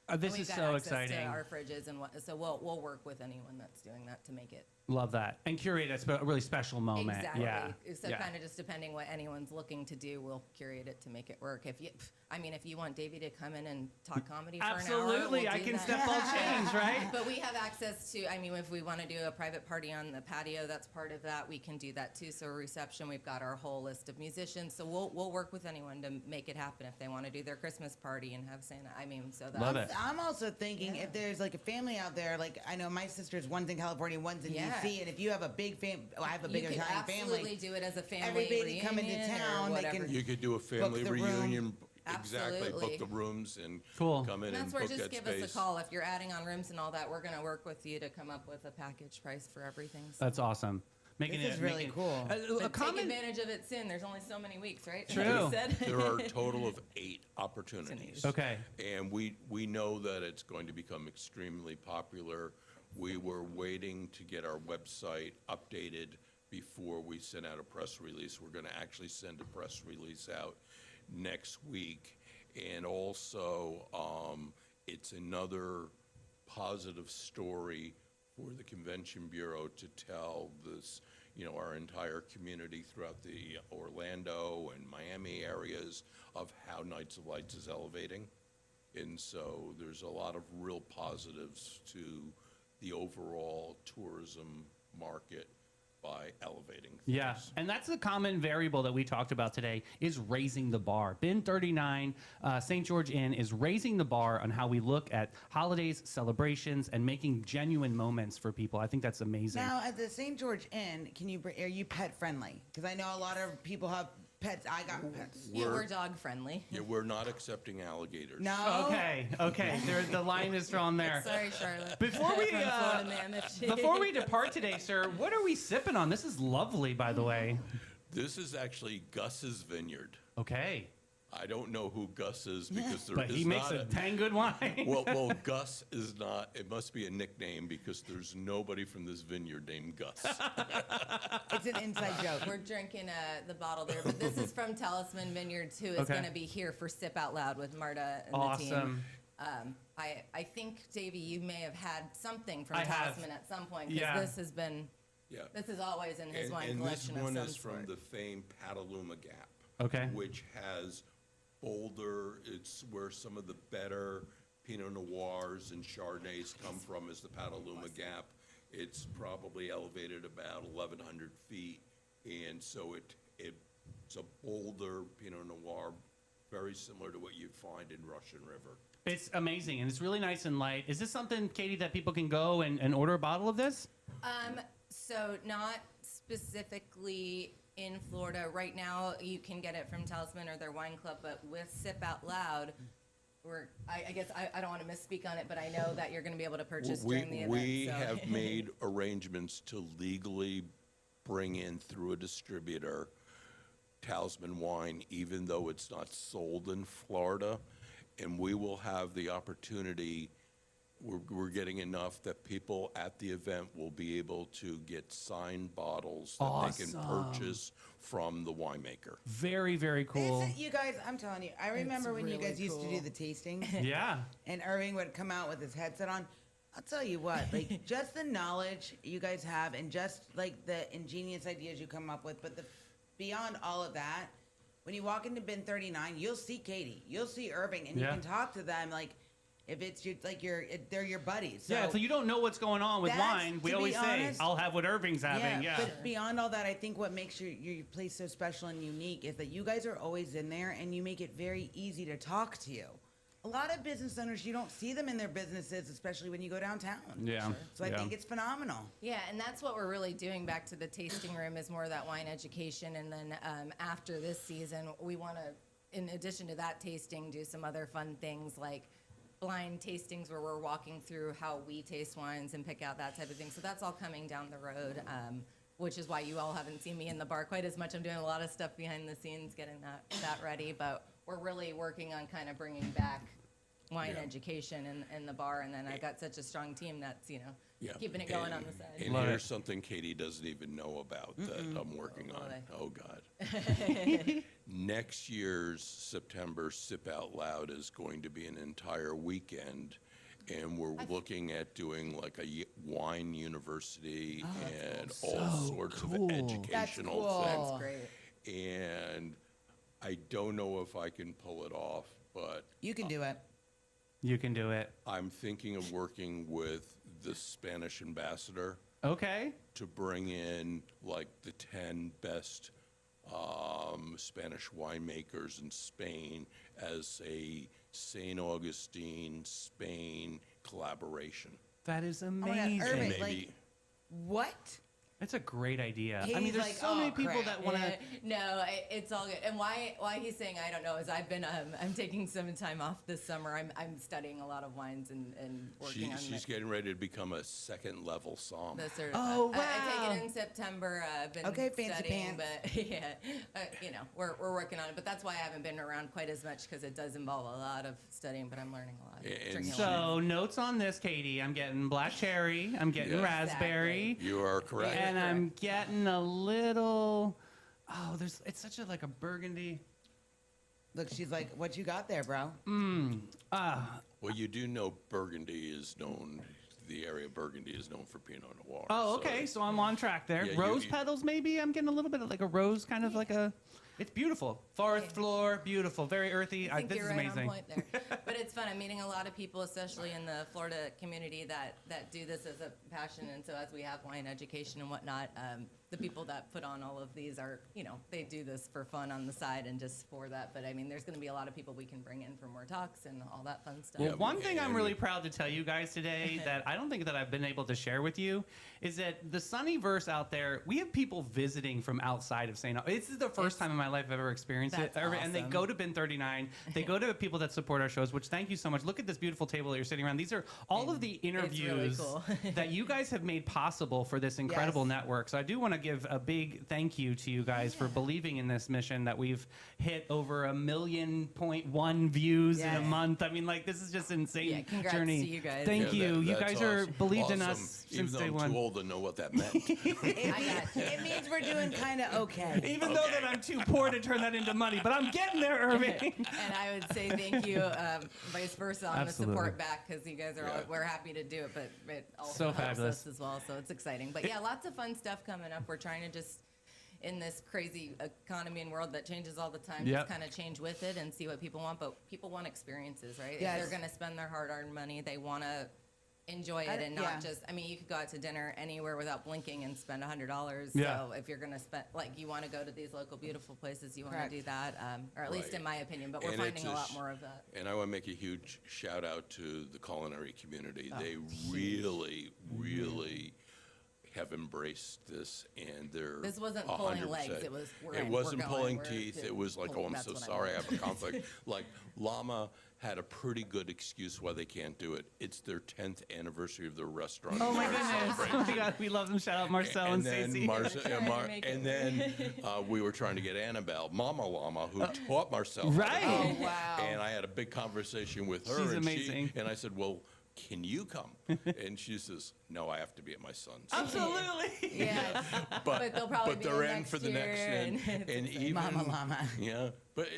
So This we've is got so access exciting. to our fridges and so we'll work with anyone that's doing that to make it. Love that. And curate a really special moment. Exactly. Yeah. So yeah. kind of just depending what anyone's looking to do, we'll curate it to make it work. If you want Davey to come in and talk comedy for an hour, Absolutely. we'll I do can that. step all change, right? But we have access to, if we want to do a private party on the patio, that's part of that. We can do that too. So a reception, we've got our whole list of musicians. So we'll work with anyone to make it happen if they want to do their Christmas party and have Santa. So that's Love it. I'm also thinking if there's like a family out there, like I know my sister's one's in California, one's in Yeah. DC, and if you have a big I have a big you could Italian absolutely family. do it as a family Everybody come into reunion or town, they whatever. can- You could do a family the room. reunion, exactly, Absolutely. book the rooms and Cool. come in And and that's where book just that give space. us a call. If you're adding on rooms and all that, we're going to work with you to come up with a package price for everything. So. That's awesome. Making This is really cool. But take advantage of it soon. There's only so many weeks, right? True. Like you said. There are a total of 8 opportunities. Okay. And we know that it's going to become extremely popular. We were waiting to get our website updated before we sent out a press release. We're going to actually send a press release out next week. And also, it's another positive story for the Convention Bureau to tell this, our entire community throughout the Orlando and Miami areas of how Nights of Lights is elevating. And so there's a lot of real positives to the overall tourism market by elevating things. Yeah, and that's the common variable that we talked about today is raising the bar. Bin 39, St. George Inn is raising the bar on how we look at holidays, celebrations, and making genuine moments for people. I think that's amazing. Now at the St. George Inn, are you pet friendly? Because I know a lot of people have pets. I got pets. Yeah, we're dog friendly. Yeah, we're not accepting alligators. No. Okay, the line is drawn there. Sorry, Charlotte. Before we From Florida Man, if she- before we depart today, sir, what are we sipping on? This is lovely, by the way. This is actually Gus's vineyard. Okay, I don't know who Gus is because there is but he makes not a dang good wine. well, Gus is not, it must be a nickname because there's nobody from this vineyard named Gus. It's an inside joke. We're drinking the bottle there, but this is from Talisman Vineyards, who is Okay. going to be here for Sip Out Loud with Marta and the team. Awesome. I think, Davey, you may have had something from I have. Talisman at some point, because Yeah. this has been, Yeah. this is always in his wine And this collection of one some is from sort. the famed Petaluma Gap. Okay. Which has bolder, it's where some of the better Pinot Noirs and Chardonnays come from, is the Petaluma Gap. It's probably elevated about 1,100 feet, and so it's a bolder Pinot Noir, very similar to what you'd find in Russian River. It's amazing, and it's really nice and light. Is this something, Katie, that people can go and order a bottle of this? So not specifically in Florida. Right now, you can get it from Talisman or their wine club, but with Sip Out Loud, I guess I don't want to misspeak on it, but I know that you're going to be able to purchase during the event. We so. have made arrangements to legally bring in through a distributor Talisman wine, even though it's not sold in Florida. And we will have the opportunity, we're getting enough that people at the event will be able to get signed bottles that they can purchase from the winemaker. Very, very cool. You guys, I'm telling you, I remember when you really guys used to do cool. the tastings. Yeah. And Irving would come out with his headset on. I'll tell you what, like just the knowledge you guys have and just like the ingenious ideas you come up with, but beyond all of that, when you walk into bin 39, you'll see Katie, you'll see Irving, and you Yeah. can talk to them like if it's your, like they're your buddies. So, Yeah, so you don't know what's going on with That's- wine. We to be always say, honest- I'll have what Irving's having. Yeah. But beyond all that, I think what makes your place so special and unique is that you guys are always in there and you make it very easy to talk to you. A lot of business owners, you don't see them in their businesses, especially when you go downtown. Yeah. So I Yeah. think it's phenomenal. Yeah, and that's what we're really doing back to the tasting room is more of that wine education. And then after this season, we want to, in addition to that tasting, do some other fun things like blind tastings where we're walking through how we taste wines and pick out that type of thing. So that's all coming down the road, which is why you all haven't seen me in the bar quite as much. I'm doing a lot of stuff behind the scenes, getting that ready. But we're really working on kind of bringing back wine Yeah. education in the bar. And then I got such a strong team that's, Yeah. keeping it going on the side. And Love here's it. something Katie doesn't even know about that I'm working on. boy. Oh, God. Next year's September Sip Out Loud is going to be an entire weekend, and we're looking at doing like a wine university and all sorts of educational cool. things. Great. And I don't know if I can pull it off, but You can do it. You can do it. I'm thinking of working with the Spanish ambassador Okay. to bring in like the 10 best Spanish winemakers in Spain as a St. Augustine, Spain collaboration. That is my God, amazing. Irving, Maybe like, what? That's a great idea. I Katie's mean, there's like, so "Oh, many people crap." that want to. No, it's all good. And why he's saying I don't know is I've been I'm taking some time off this summer. I'm studying a lot of wines and working on She's getting ready to become a second level somm. the certified. Oh, I wow. take it in September. I've been Okay, fancy studying, pants. but yeah, we're working on it. But that's why I haven't been around quite as much because it does involve a lot of studying. But I'm learning a lot. And Drinking a lot. So notes on this, Katie. I'm getting black cherry. I'm getting Yeah. raspberry. You are correct. And I'm getting a little. Oh, it's such a like a burgundy. Look, she's like, what you got there, bro? Well, you do know Burgundy is known, the area of Burgundy is known for Pinot Noir. Oh, so- okay. So I'm on track there. Yeah, Rose petals, maybe. I'm getting a little bit of like a rose, kind of like a. It's beautiful. Forest floor, beautiful, very earthy. I think This you're is right amazing. on point there. But it's fun. I'm meeting a lot of people, especially in the Florida community, that do this as a passion. And so as we have wine education and whatnot, the people that put on all of these are, they do this for fun on the side and just for that. But I mean, there's going to be a lot of people we can bring in for more talks and all that fun stuff. Well, Yeah, one thing I'm and- really proud to tell you guys today that I don't think that I've been able to share with you is that the Sunnyverse out there, we have people visiting from outside of St. This is the first time in my life I've ever experienced it. That's And they awesome. go to Bin 39. They go to people that support our shows, which thank you so much. Look at this beautiful table that you're sitting around. These are all of the interviews cool. that you guys have made possible for this incredible Yes. network. So I do want to give a big thank you to you guys for believing in this mission that we've hit over 1.1 million views in a Yes. month. I mean, like, this is just an insane Yeah, congrats journey. to you guys. Thank Yeah, you. You that's guys are awesome. believed in Awesome. us Even since though day I'm one. too old to know what that meant. It means we're doing kind of okay. Even though that I'm too poor to turn that into money, but I'm getting there, Irving. And I would say thank you, vice versa, on Absolutely. the support back, because you guys are all, we're happy to do it, but it also So helps fabulous. us as well, so it's exciting. But yeah, lots of fun stuff coming up. We're trying to just, in this crazy economy and world that changes all the time, Yep. just kind of change with it and see what people want. But people want experiences, right? Yes. If they're going to spend their hard-earned money, they want to enjoy it and not just, I mean, you could go out to dinner anywhere without blinking and spend $100. Yeah. So if you're going to spend, like, you want to go to these local beautiful places, you want Correct. to do that, or at least Right. in my opinion, but we're And finding it's a lot sh- more of that. And I want to make a huge shout out to the culinary community. They really, really have embraced this, and they're This wasn't pulling 100%. legs, it was, It wasn't we're pulling going, teeth. we're It was like, pulling. oh, I'm That's so what I sorry, I meant. have a conflict. Like Llama had a pretty good excuse why they can't do it. It's their 10th anniversary of their restaurant. Oh my They're goodness! celebrating. Oh my God, we love them. Shout out Marcel and then Stacey. and then we were trying to get Annabelle, Mama Llama, who taught Marcel. how to Right. cook. Oh, wow. And I had a big conversation with her. She's and amazing. And I said, well, can you come? And she says, no, I have to be at my son's. Absolutely. Yeah, but they'll probably be they're in in for the next next, year, and and it's even Mama Llama. Yeah, but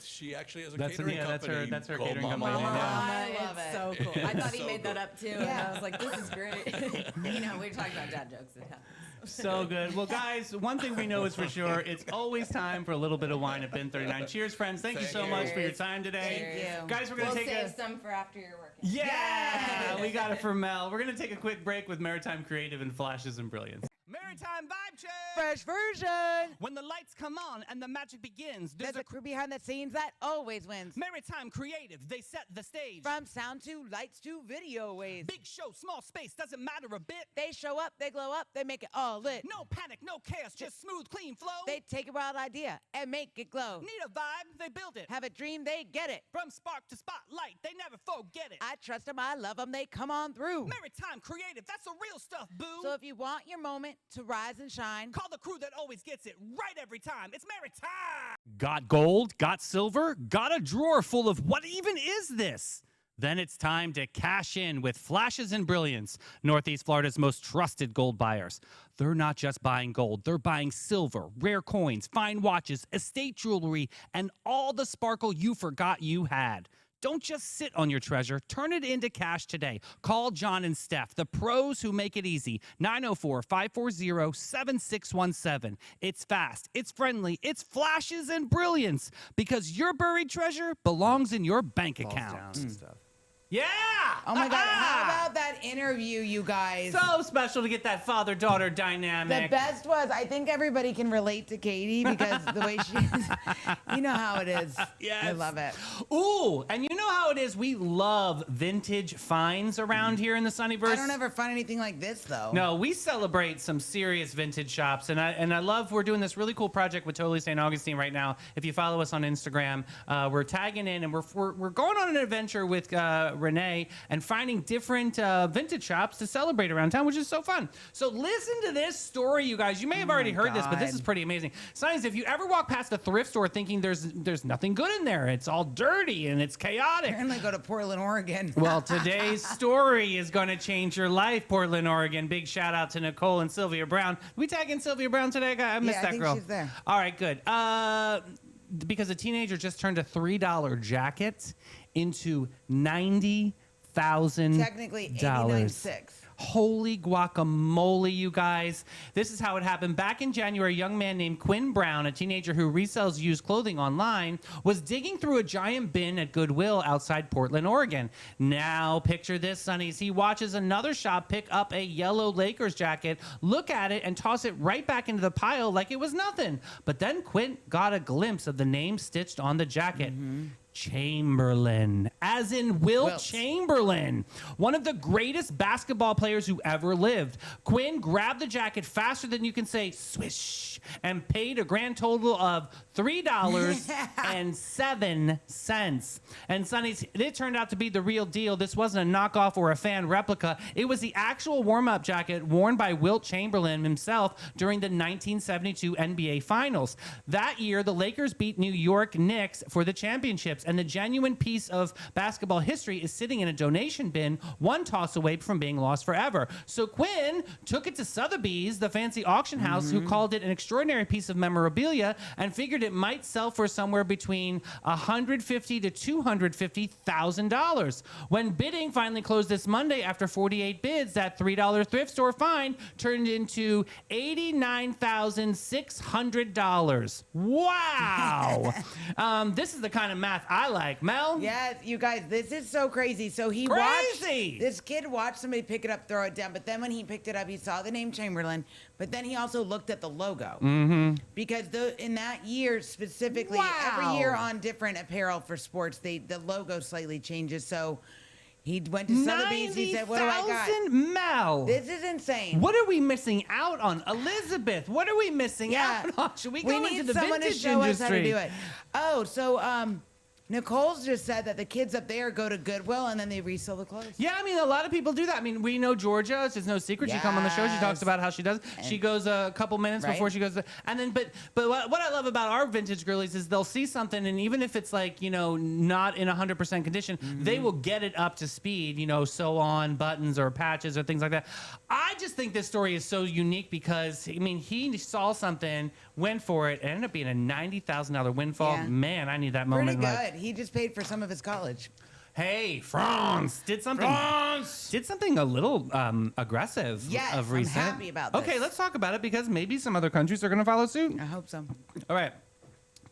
she actually has a That's- catering yeah, that's her- company. that's her called catering Mama company, Llama. yeah. I love It's it. so cool. I thought he so made that good. up too, and Yeah. I was like, this is great. You know, we were talking about dad jokes. It happens. So good. Well, guys, one thing we know is for sure, it's always time for a little bit of wine at Bin 39. Cheers, friends. Thank you so Thank much you. for your time today. Thank you. Guys, we're going We'll to take save a... some for after you're working. Yeah! We got it for Mel. We're going to take a quick break with Maritime Creative and Flashes and Brilliance. Maritime Vibe Check! Fresh version. When the lights come on and the magic begins, There's a crew behind the scenes that always wins. Maritime Creative. They set the stage. From sound to lights to video waves. Big show, small space, doesn't matter a bit. They show up, they glow up, they make it all lit. No panic, no chaos, just smooth, clean flow. They take a wild idea and make it glow. Need a vibe, they build it. Have a dream, they get it. From spark to spotlight, they never forget it. I trust them, I love them, they come on through. Maritime Creative, that's the real stuff, boo. So if you want your moment to rise and shine, Call the crew that always gets it right every time. It's Maritime. Got gold? Got silver? Got a drawer full of what even is this? Then it's time to cash in with Flashes and Brilliance, Northeast Florida's most trusted gold buyers. They're not just buying gold, they're buying silver, rare coins, fine watches, estate jewelry, and all the sparkle you forgot you had. Don't just sit on your treasure. Turn it into cash today. Call John and Steph, the pros who make it easy. 904-540-7617. It's fast, it's friendly, it's Flashes and Brilliance, because your buried treasure belongs in your bank account. Yeah! oh my God, how about that interview, you guys? So special to get that father-daughter dynamic. The best was, I think everybody can relate to Katie because the way she is, you know how it is. Yes. I love it. Ooh, and you know how it is? We love vintage finds around here in the Sunnyverse. I don't ever find anything like this, though. No, we celebrate some serious vintage shops, and I love. We're doing this really cool project with Totally St. Augustine right now. If you follow us on Instagram, we're tagging in, and we're going on an adventure with Renee and finding different vintage shops to celebrate around town, which is so fun. So listen to this story, you guys. You may have already heard this, but this God. is pretty amazing. Sonny's, if you ever walk past a thrift store thinking there's nothing good in there, it's all dirty and it's chaotic. Apparently go to Portland, Oregon. Well, today's story is going to change your life, Portland, Oregon. Big shout out to Nicole and Sylvia Brown. Did we tag in Sylvia Brown today? I missed I that think girl. she's there. All right, good. Because a teenager just turned a $3 jacket into $90,000. Technically, 89.6. Holy guacamole, you guys. This is how it happened. Back in January, a young man named Quinn Brown, a teenager who resells used clothing online, was digging through a giant bin at Goodwill outside Portland, Oregon. Now, picture this, Sonnies. He watches another shop pick up a yellow Lakers jacket, look at it, and toss it right back into the pile like it was nothing. But then Quinn got a glimpse of the name stitched on the jacket. Chamberlain, as in Wilt Wilt. Chamberlain, one of the greatest basketball players who ever lived. Quinn grabbed the jacket faster than you can say swish and paid a grand total of $3.07. And Sonny's, it turned out to be the real deal. This wasn't a knockoff or a fan replica. It was the actual warm-up jacket worn by Wilt Chamberlain himself during the 1972 NBA Finals. That year, the Lakers beat New York Knicks for the championships, and the genuine piece of basketball history is sitting in a donation bin, one toss away from being lost forever. So Quinn took it to Sotheby's, the fancy auction house, who called it an extraordinary piece of memorabilia and figured it might sell for somewhere between $150,000 to $250,000. When bidding finally closed this Monday after 48 bids, that $3 thrift store find turned into $89,600. Wow. This is the kind of math I like. Mel? Yes, you guys, this is so crazy. So he Crazy! watched, this kid watched somebody pick it up, throw it down, but then when he picked it up, he saw the name Chamberlain, but then he also looked at the logo. Because in that year specifically, every year on different apparel for sports, the logo slightly changes. So he went to Sotheby's, he said, what do I got? 90,000, Mel. This is insane. What are we missing out on? Elizabeth, what are we missing out on? Should we go into need the someone to vintage show industry? us how to do it. Oh, so Nicole's just said that the kids up there go to Goodwill and then they resell the clothes. Yeah, I mean, a lot of people do that. I mean, we know Georgia. It's just no secret. She come on the show. She talks Yes. about how she does. She goes a couple minutes Right. before she goes. And then, but what I love about our vintage girlies is they'll see something, and even if it's like, you know, not in 100% condition, they will get it up to speed, you know, sew on buttons or patches or things like that. I just think this story is so unique because, I mean, he saw something, went for it, and ended up being a $90,000 windfall. Yeah. Man, I need that Pretty moment. good. in life. He just paid for some of his college. Hey, France did something. Did something a little aggressive. Yes, of I'm recent. happy about this. Okay, let's talk about it because maybe some other countries are going to follow suit. I hope so. All right.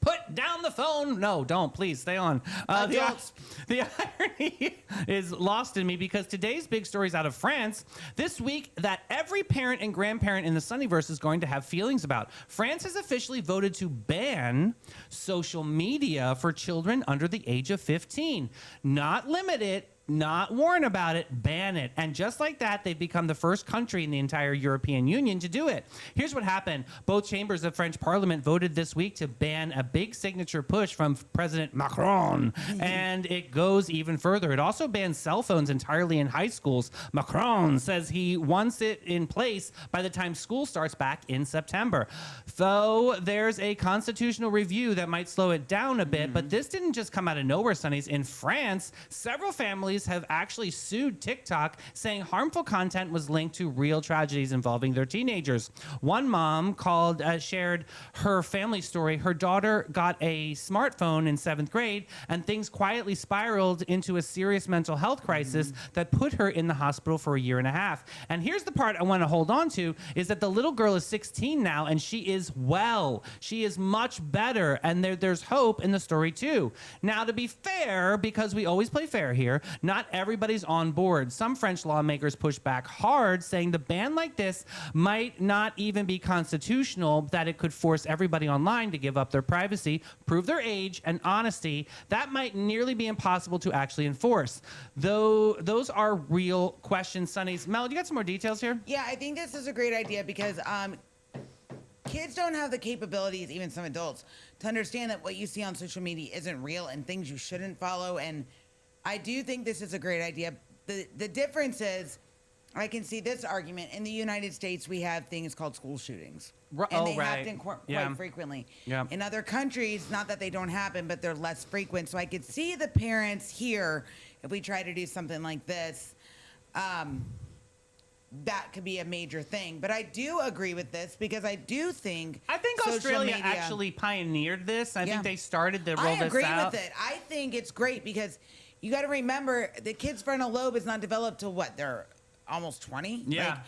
Put down the phone. No, don't. Please stay on. Adults. The irony is lost in me because today's big story is out of France this week that every parent and grandparent in the Sunnyverse is going to have feelings about. France has officially voted to ban social media for children under the age of 15. Not limit it. Not warn about it, ban it. And just like that, they've become the first country in the entire European Union to do it. Here's what happened. Both chambers of French Parliament voted this week to ban a big signature push from President Macron. And it goes even further. It also bans cell phones entirely in high schools. Macron says he wants it in place by the time school starts back in September. Though there's a constitutional review that might slow it down a bit, but this didn't just come out of nowhere, Sonnies. In France, several families have actually sued TikTok, saying harmful content was linked to real tragedies involving their teenagers. One mom shared her family story. Her daughter got a smartphone in 7th grade, and things quietly spiraled into a serious mental health crisis that put her in the hospital for a year and a half. And here's the part I want to hold on to, is that the little girl is 16 now, and she is well. She is much better, and there's hope in the story too. Now, to be fair, because we always play fair here, not everybody's on board. Some French lawmakers push back hard, saying the ban like this might not even be constitutional, that it could force everybody online to give up their privacy, prove their age, and honesty. That might nearly be impossible to actually enforce. Though those are real questions, Sonnies. Mel, you got some more details here? Yeah, I think this is a great idea because kids don't have the capabilities, even some adults, to understand that what you see on social media isn't real and things you shouldn't follow. And I do think this is a great idea. The difference is, I can see this argument. In the United States, we have things called school shootings. And they happen quite frequently. Yeah. In other countries, not that they don't happen, but they're less frequent. So I could see the parents here, if we try to do something like this, that could be a major thing. But I do agree with this because I do think social Australia media actually pioneered this. I think they started to roll this out. I agree with it. I think it's great because you got to remember the kid's frontal lobe is not developed till what? They're almost 20? Yeah.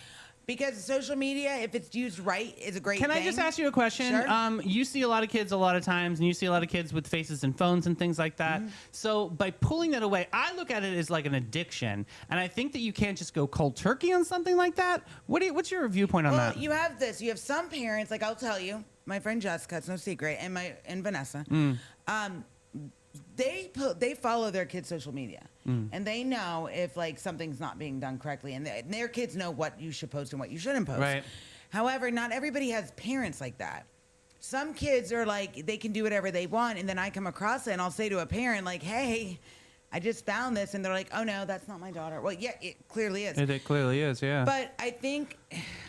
Because social media, if it's used right, is a great thing. Can I just ask you a question? Sure. You see a lot of kids a lot of times, and you see a lot of kids with faces and phones and things like that. So by pulling that away, I look at it as like an addiction, and I think that you can't just go cold turkey on something like that. What's your viewpoint on Well, that? you have this. You have some parents, like I'll tell you, my friend Jessica, it's no secret, and Vanessa. they follow their kids' social media, and they know if like something's not being done correctly, and their kids know what you should post and what you shouldn't post. Right. However, not everybody has parents like that. Some kids are like, they can do whatever they want, and then I come across it, and I'll say to a parent like, "Hey, I just found this," and they're like, "Oh no, that's not my daughter." Well, yeah, it clearly is. It clearly is, yeah. But I think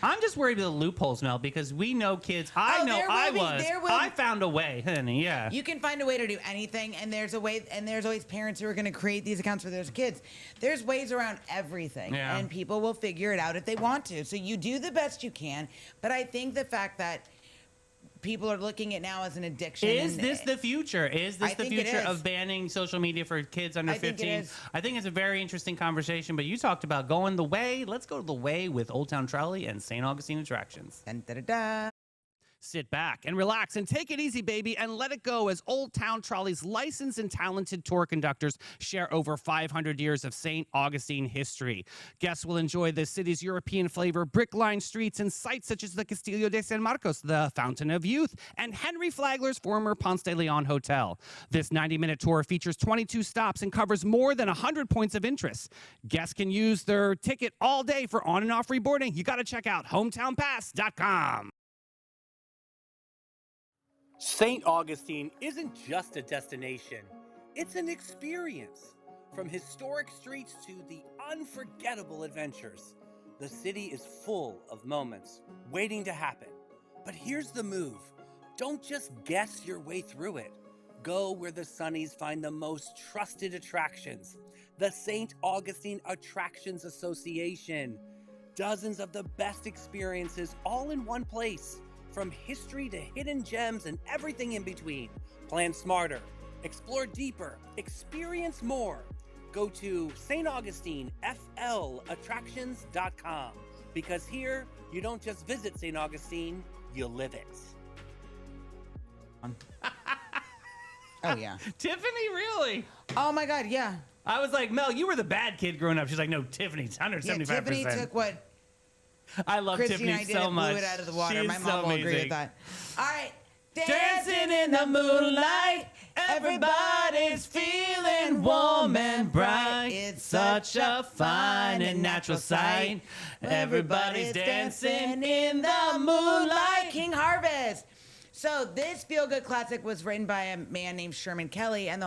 I'm just worried about the loopholes, Mel, because we know kids. I found a way, honey. Yeah. you can find a way to do anything, and there's a way, and there's always parents who are going to create these accounts for their kids. There's ways around everything, Yeah. and people will figure it out if they want to. So you do the best you can. But I think the fact that people are looking at now as an addiction. Is this the future? Is this I the think it future is. of banning social media for kids under I think it 15? is. I think it's a very interesting conversation, but you talked about going the way. Let's go the way with Old Town Trolley and St. Augustine Attractions. Dun, da, da, da. Sit back and relax and take it easy, baby, and let it go as Old Town Trolley's licensed and talented tour conductors share over 500 years of St. Augustine history. Guests will enjoy the city's European flavor, brick-lined streets, and sites such as the Castillo de San Marcos, the Fountain of Youth, and Henry Flagler's former Ponce de Leon Hotel. This 90-minute tour features 22 stops and covers more than 100 points of interest. Guests can use their ticket all day for on- and off-free boarding. You got to check out hometownpass.com. St. Augustine isn't just a destination, it's an experience. From historic streets to the unforgettable adventures, the city is full of moments waiting to happen. But here's the move. Don't just guess your way through it. Go where the Sunnies find the most trusted attractions. The St. Augustine Attractions Association. Dozens of the best experiences all in one place. From history to hidden gems and everything in between. Plan smarter, explore deeper, experience more. Go to staugustineflattractions.com because here you don't just visit St. Augustine, you live it. Oh yeah. Tiffany, really? Oh my God, yeah. I was like, Mel, you were the bad kid growing up. She's like, no, Tiffany's 175%. Yeah, Tiffany took what I love Christy Tiffany and I did so and much. blew it out of the water. She's My so mom will agree amazing. with that. All right. Dancing in the moonlight, everybody's feeling warm and bright. It's such a fine and natural sight. Everybody's dancing in the moonlight. King Harvest. So this feel-good classic was written by a man named Sherman Kelly, and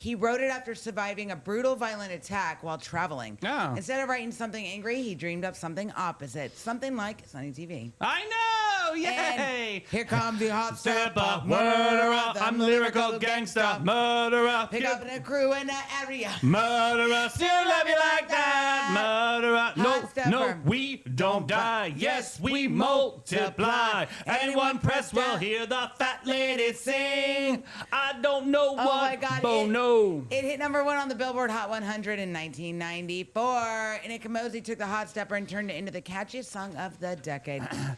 he wrote it after surviving a brutal, violent attack while traveling. Oh. Instead of writing something angry, he dreamed up something opposite, something like Sunny TV. I know, yay! And here comes the hot Stepper, murderer, I'm lyrical gangster, murderer. Pick up a crew in that area. Murderer, still love you like that. Murderer, no, Hot stepper. no, we don't die. Yes, we multiply. Anyone press will hear the fat lady sing. I don't know Oh my what God, Bono. It hit number 1 on the Billboard Hot 100 in 1994, and it Kamosi took the hot stepper and turned it into the catchiest song of the decade. Bop,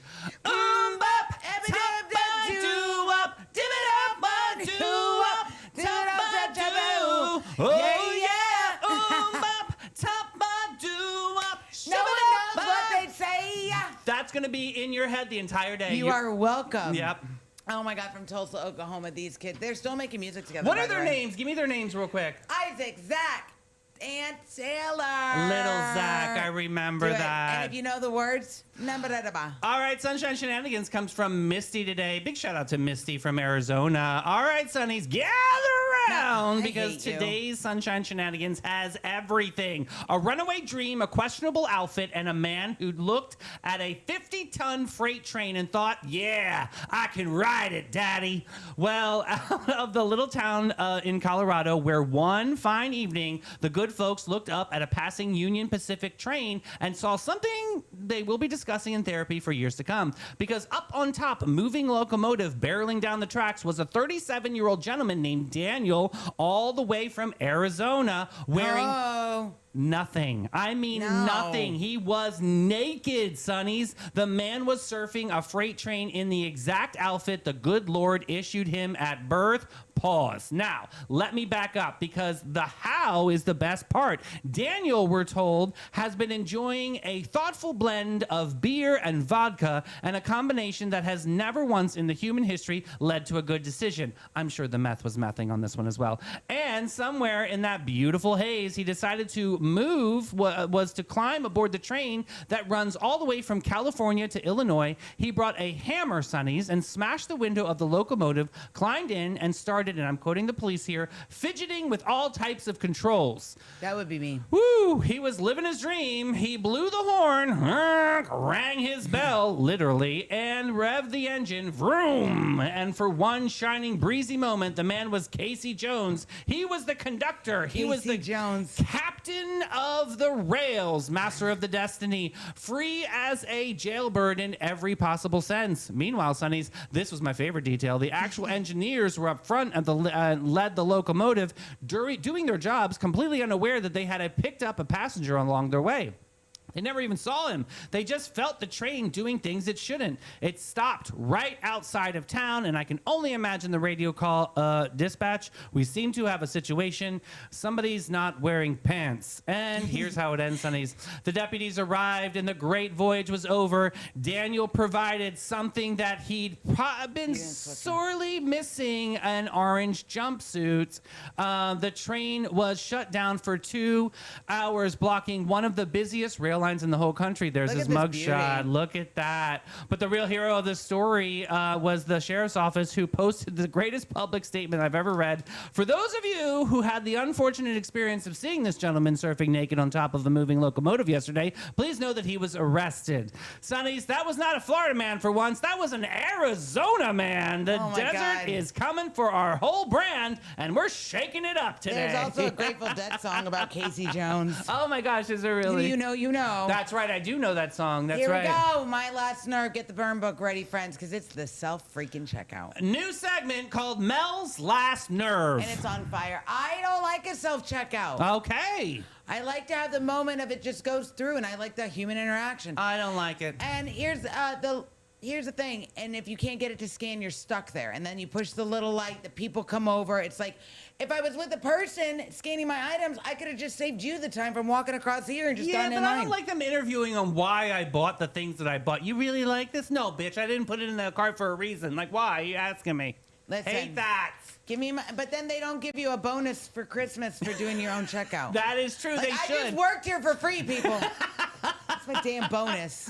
do-up, dip it up, one, do-up, top, do. Oh, yeah. Bop, top, do-up, No one knows shibba-dop, what they say. That's going to be in your head the entire day. You are welcome. Yep. Oh my God, from Tulsa, Oklahoma, these kids, they're still making music together. What by are the their way. names? Give me their names real quick. Isaac, Zach, and Taylor. Little Zach, I remember Do it. that. And if you know the words, number-da-da-ba. All right, Sunshine Shenanigans comes from Misty today. Big shout out to Misty from Arizona. All right, Sunnies, gather around I because hate you. today's Sunshine Shenanigans has everything. A runaway dream, a questionable outfit, and a man who looked at a 50-ton freight train and thought, yeah, I can ride it, daddy. Well, out of the little town in Colorado where one fine evening, the good folks looked up at a passing Union Pacific train and saw something they will be discussing in therapy for years to come. Because up on top, moving locomotive barreling down the tracks was a 37-year-old gentleman named Daniel, all the way from Arizona, wearing... Oh. Nothing. I mean, No. nothing. He was naked, Sonnies. The man was surfing a freight train in the exact outfit the good Lord issued him at birth. Pause. Now, let me back up because the how is the best part. Daniel, we're told, has been enjoying a thoughtful blend of beer and vodka and a combination that has never once in the human history led to a good decision. I'm sure the meth was mething on this one as well. And somewhere in that beautiful haze, he decided to move, was to climb aboard the train that runs all the way from California to Illinois. He brought a hammer, Sonnies, and smashed the window of the locomotive, climbed in, and started, and I'm quoting the police here, fidgeting with all types of controls. That would be me. Woo! He was living his dream. He blew the horn, rang his bell, literally, and revved the engine, vroom! And for one shining breezy moment, the man was Casey Jones. He was the conductor. He was the Jones. captain of the rails, master of the destiny, free as a jailbird in every possible sense. Meanwhile, Sonnies, this was my favorite detail. The actual engineers were up front and led the locomotive, doing their jobs, completely unaware that they had picked up a passenger along their way. They never even saw him. They just felt the train doing things it shouldn't. It stopped right outside of town, and I can only imagine the radio call, dispatch, we seem to have a situation. Somebody's not wearing pants. And here's how it ends, Sonnies. The deputies arrived, and the great voyage was over. Daniel provided something that he'd been sorely missing, an orange jumpsuit. The train was shut down for 2 hours, blocking one of the busiest rail lines in the whole country. There's Look his at this mugshot. beauty. Look at that. But the real hero of the story was the sheriff's office, who posted the greatest public statement I've ever read. For those of you who had the unfortunate experience of seeing this gentleman surfing naked on top of the moving locomotive yesterday, please know that he was arrested. Sonnies, that was not a Florida man for once. That was an Arizona man. The Oh my desert God. is coming for our whole brand, and we're shaking it up today. There's also a Grateful Dead song about Casey Jones. Oh my gosh, is there really? You know. That's right. I do know that song. That's Here right. we go. My last nerve. Get the burn book ready, friends, because it's the self-freaking checkout. A new segment called Mel's Last Nerve. And it's on fire. I don't like a self-checkout. Okay. I like to have the moment of it just goes through, and I like the human interaction. I don't like it. And here's the thing. And if you can't get it to scan, you're stuck there. And then you push the little light. The people come over. It's like, if I was with a person scanning my items, I could have just saved you the time from walking across here and just Yeah, gone in but I line. don't like them interviewing on why I bought the things that I bought. You really like this? No, bitch. I didn't put it in the cart for a reason. Like, why? Are you asking me? Listen. Hate that. Give me my, but then they don't give you a bonus for Christmas for doing your own checkout. That is true. Like, They I should. just worked here for free, people. That's my damn bonus.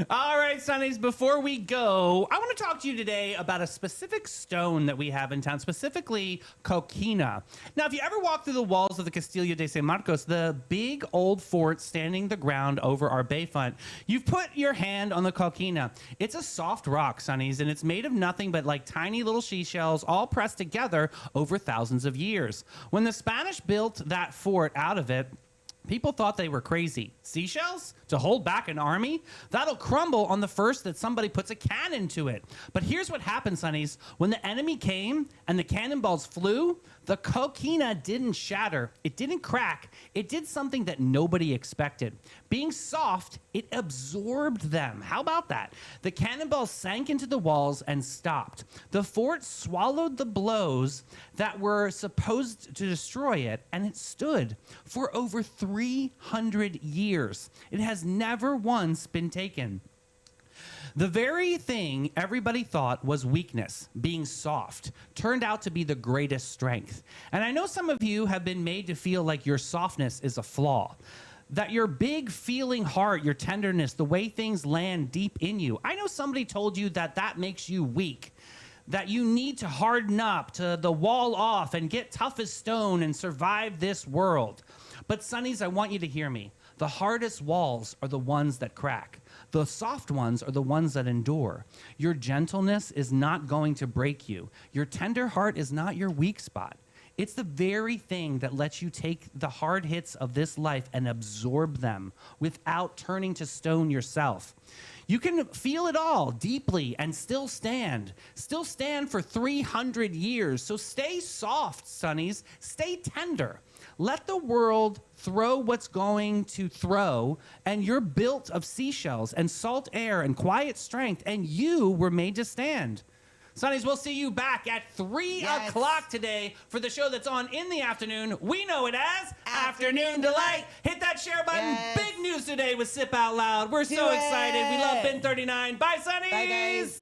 All right, Sonnies, before we go, I want to talk to you today about a specific stone that we have in town, specifically coquina. Now, if you ever walk through the walls of the Castillo de San Marcos, the big old fort standing the ground over our bayfront, you've put your hand on the coquina. It's a soft rock, Sonnies, and it's made of nothing but like tiny little seashells all pressed together over thousands of years. When the Spanish built that fort out of it, people thought they were crazy. Seashells? To hold back an army? That'll crumble on the first that somebody puts a cannon to it. But here's what happened, Sonnies. When the enemy came and the cannonballs flew, the coquina didn't shatter. It didn't crack. It did something that nobody expected. Being soft, it absorbed them. How about that? The cannonballs sank into the walls and stopped. The fort swallowed the blows that were supposed to destroy it, and it stood for over 300 years. It has never once been taken. The very thing everybody thought was weakness, being soft, turned out to be the greatest strength. And I know some of you have been made to feel like your softness is a flaw, that your big feeling heart, your tenderness, the way things land deep in you. I know somebody told you that that makes you weak, that you need to harden up, to the wall off and get tough as stone and survive this world. But Sonnies, I want you to hear me. The hardest walls are the ones that crack. The soft ones are the ones that endure. Your gentleness is not going to break you. Your tender heart is not your weak spot. It's the very thing that lets you take the hard hits of this life and absorb them without turning to stone yourself. You can feel it all deeply and still stand. Still stand for 300 years. So stay soft, Sonnies. Stay tender. Let the world throw what's going to throw, and you're built of seashells and salt air and quiet strength, and you were made to stand. Sonnies, we'll see you back at 3 o'clock today for the show that's on in the afternoon. We know it as Afternoon Delight. Hit that share button. Yes. Big news today with Sip Out Loud. We're so excited. We love Bin 39. Bye, Sonnies. Bye, guys.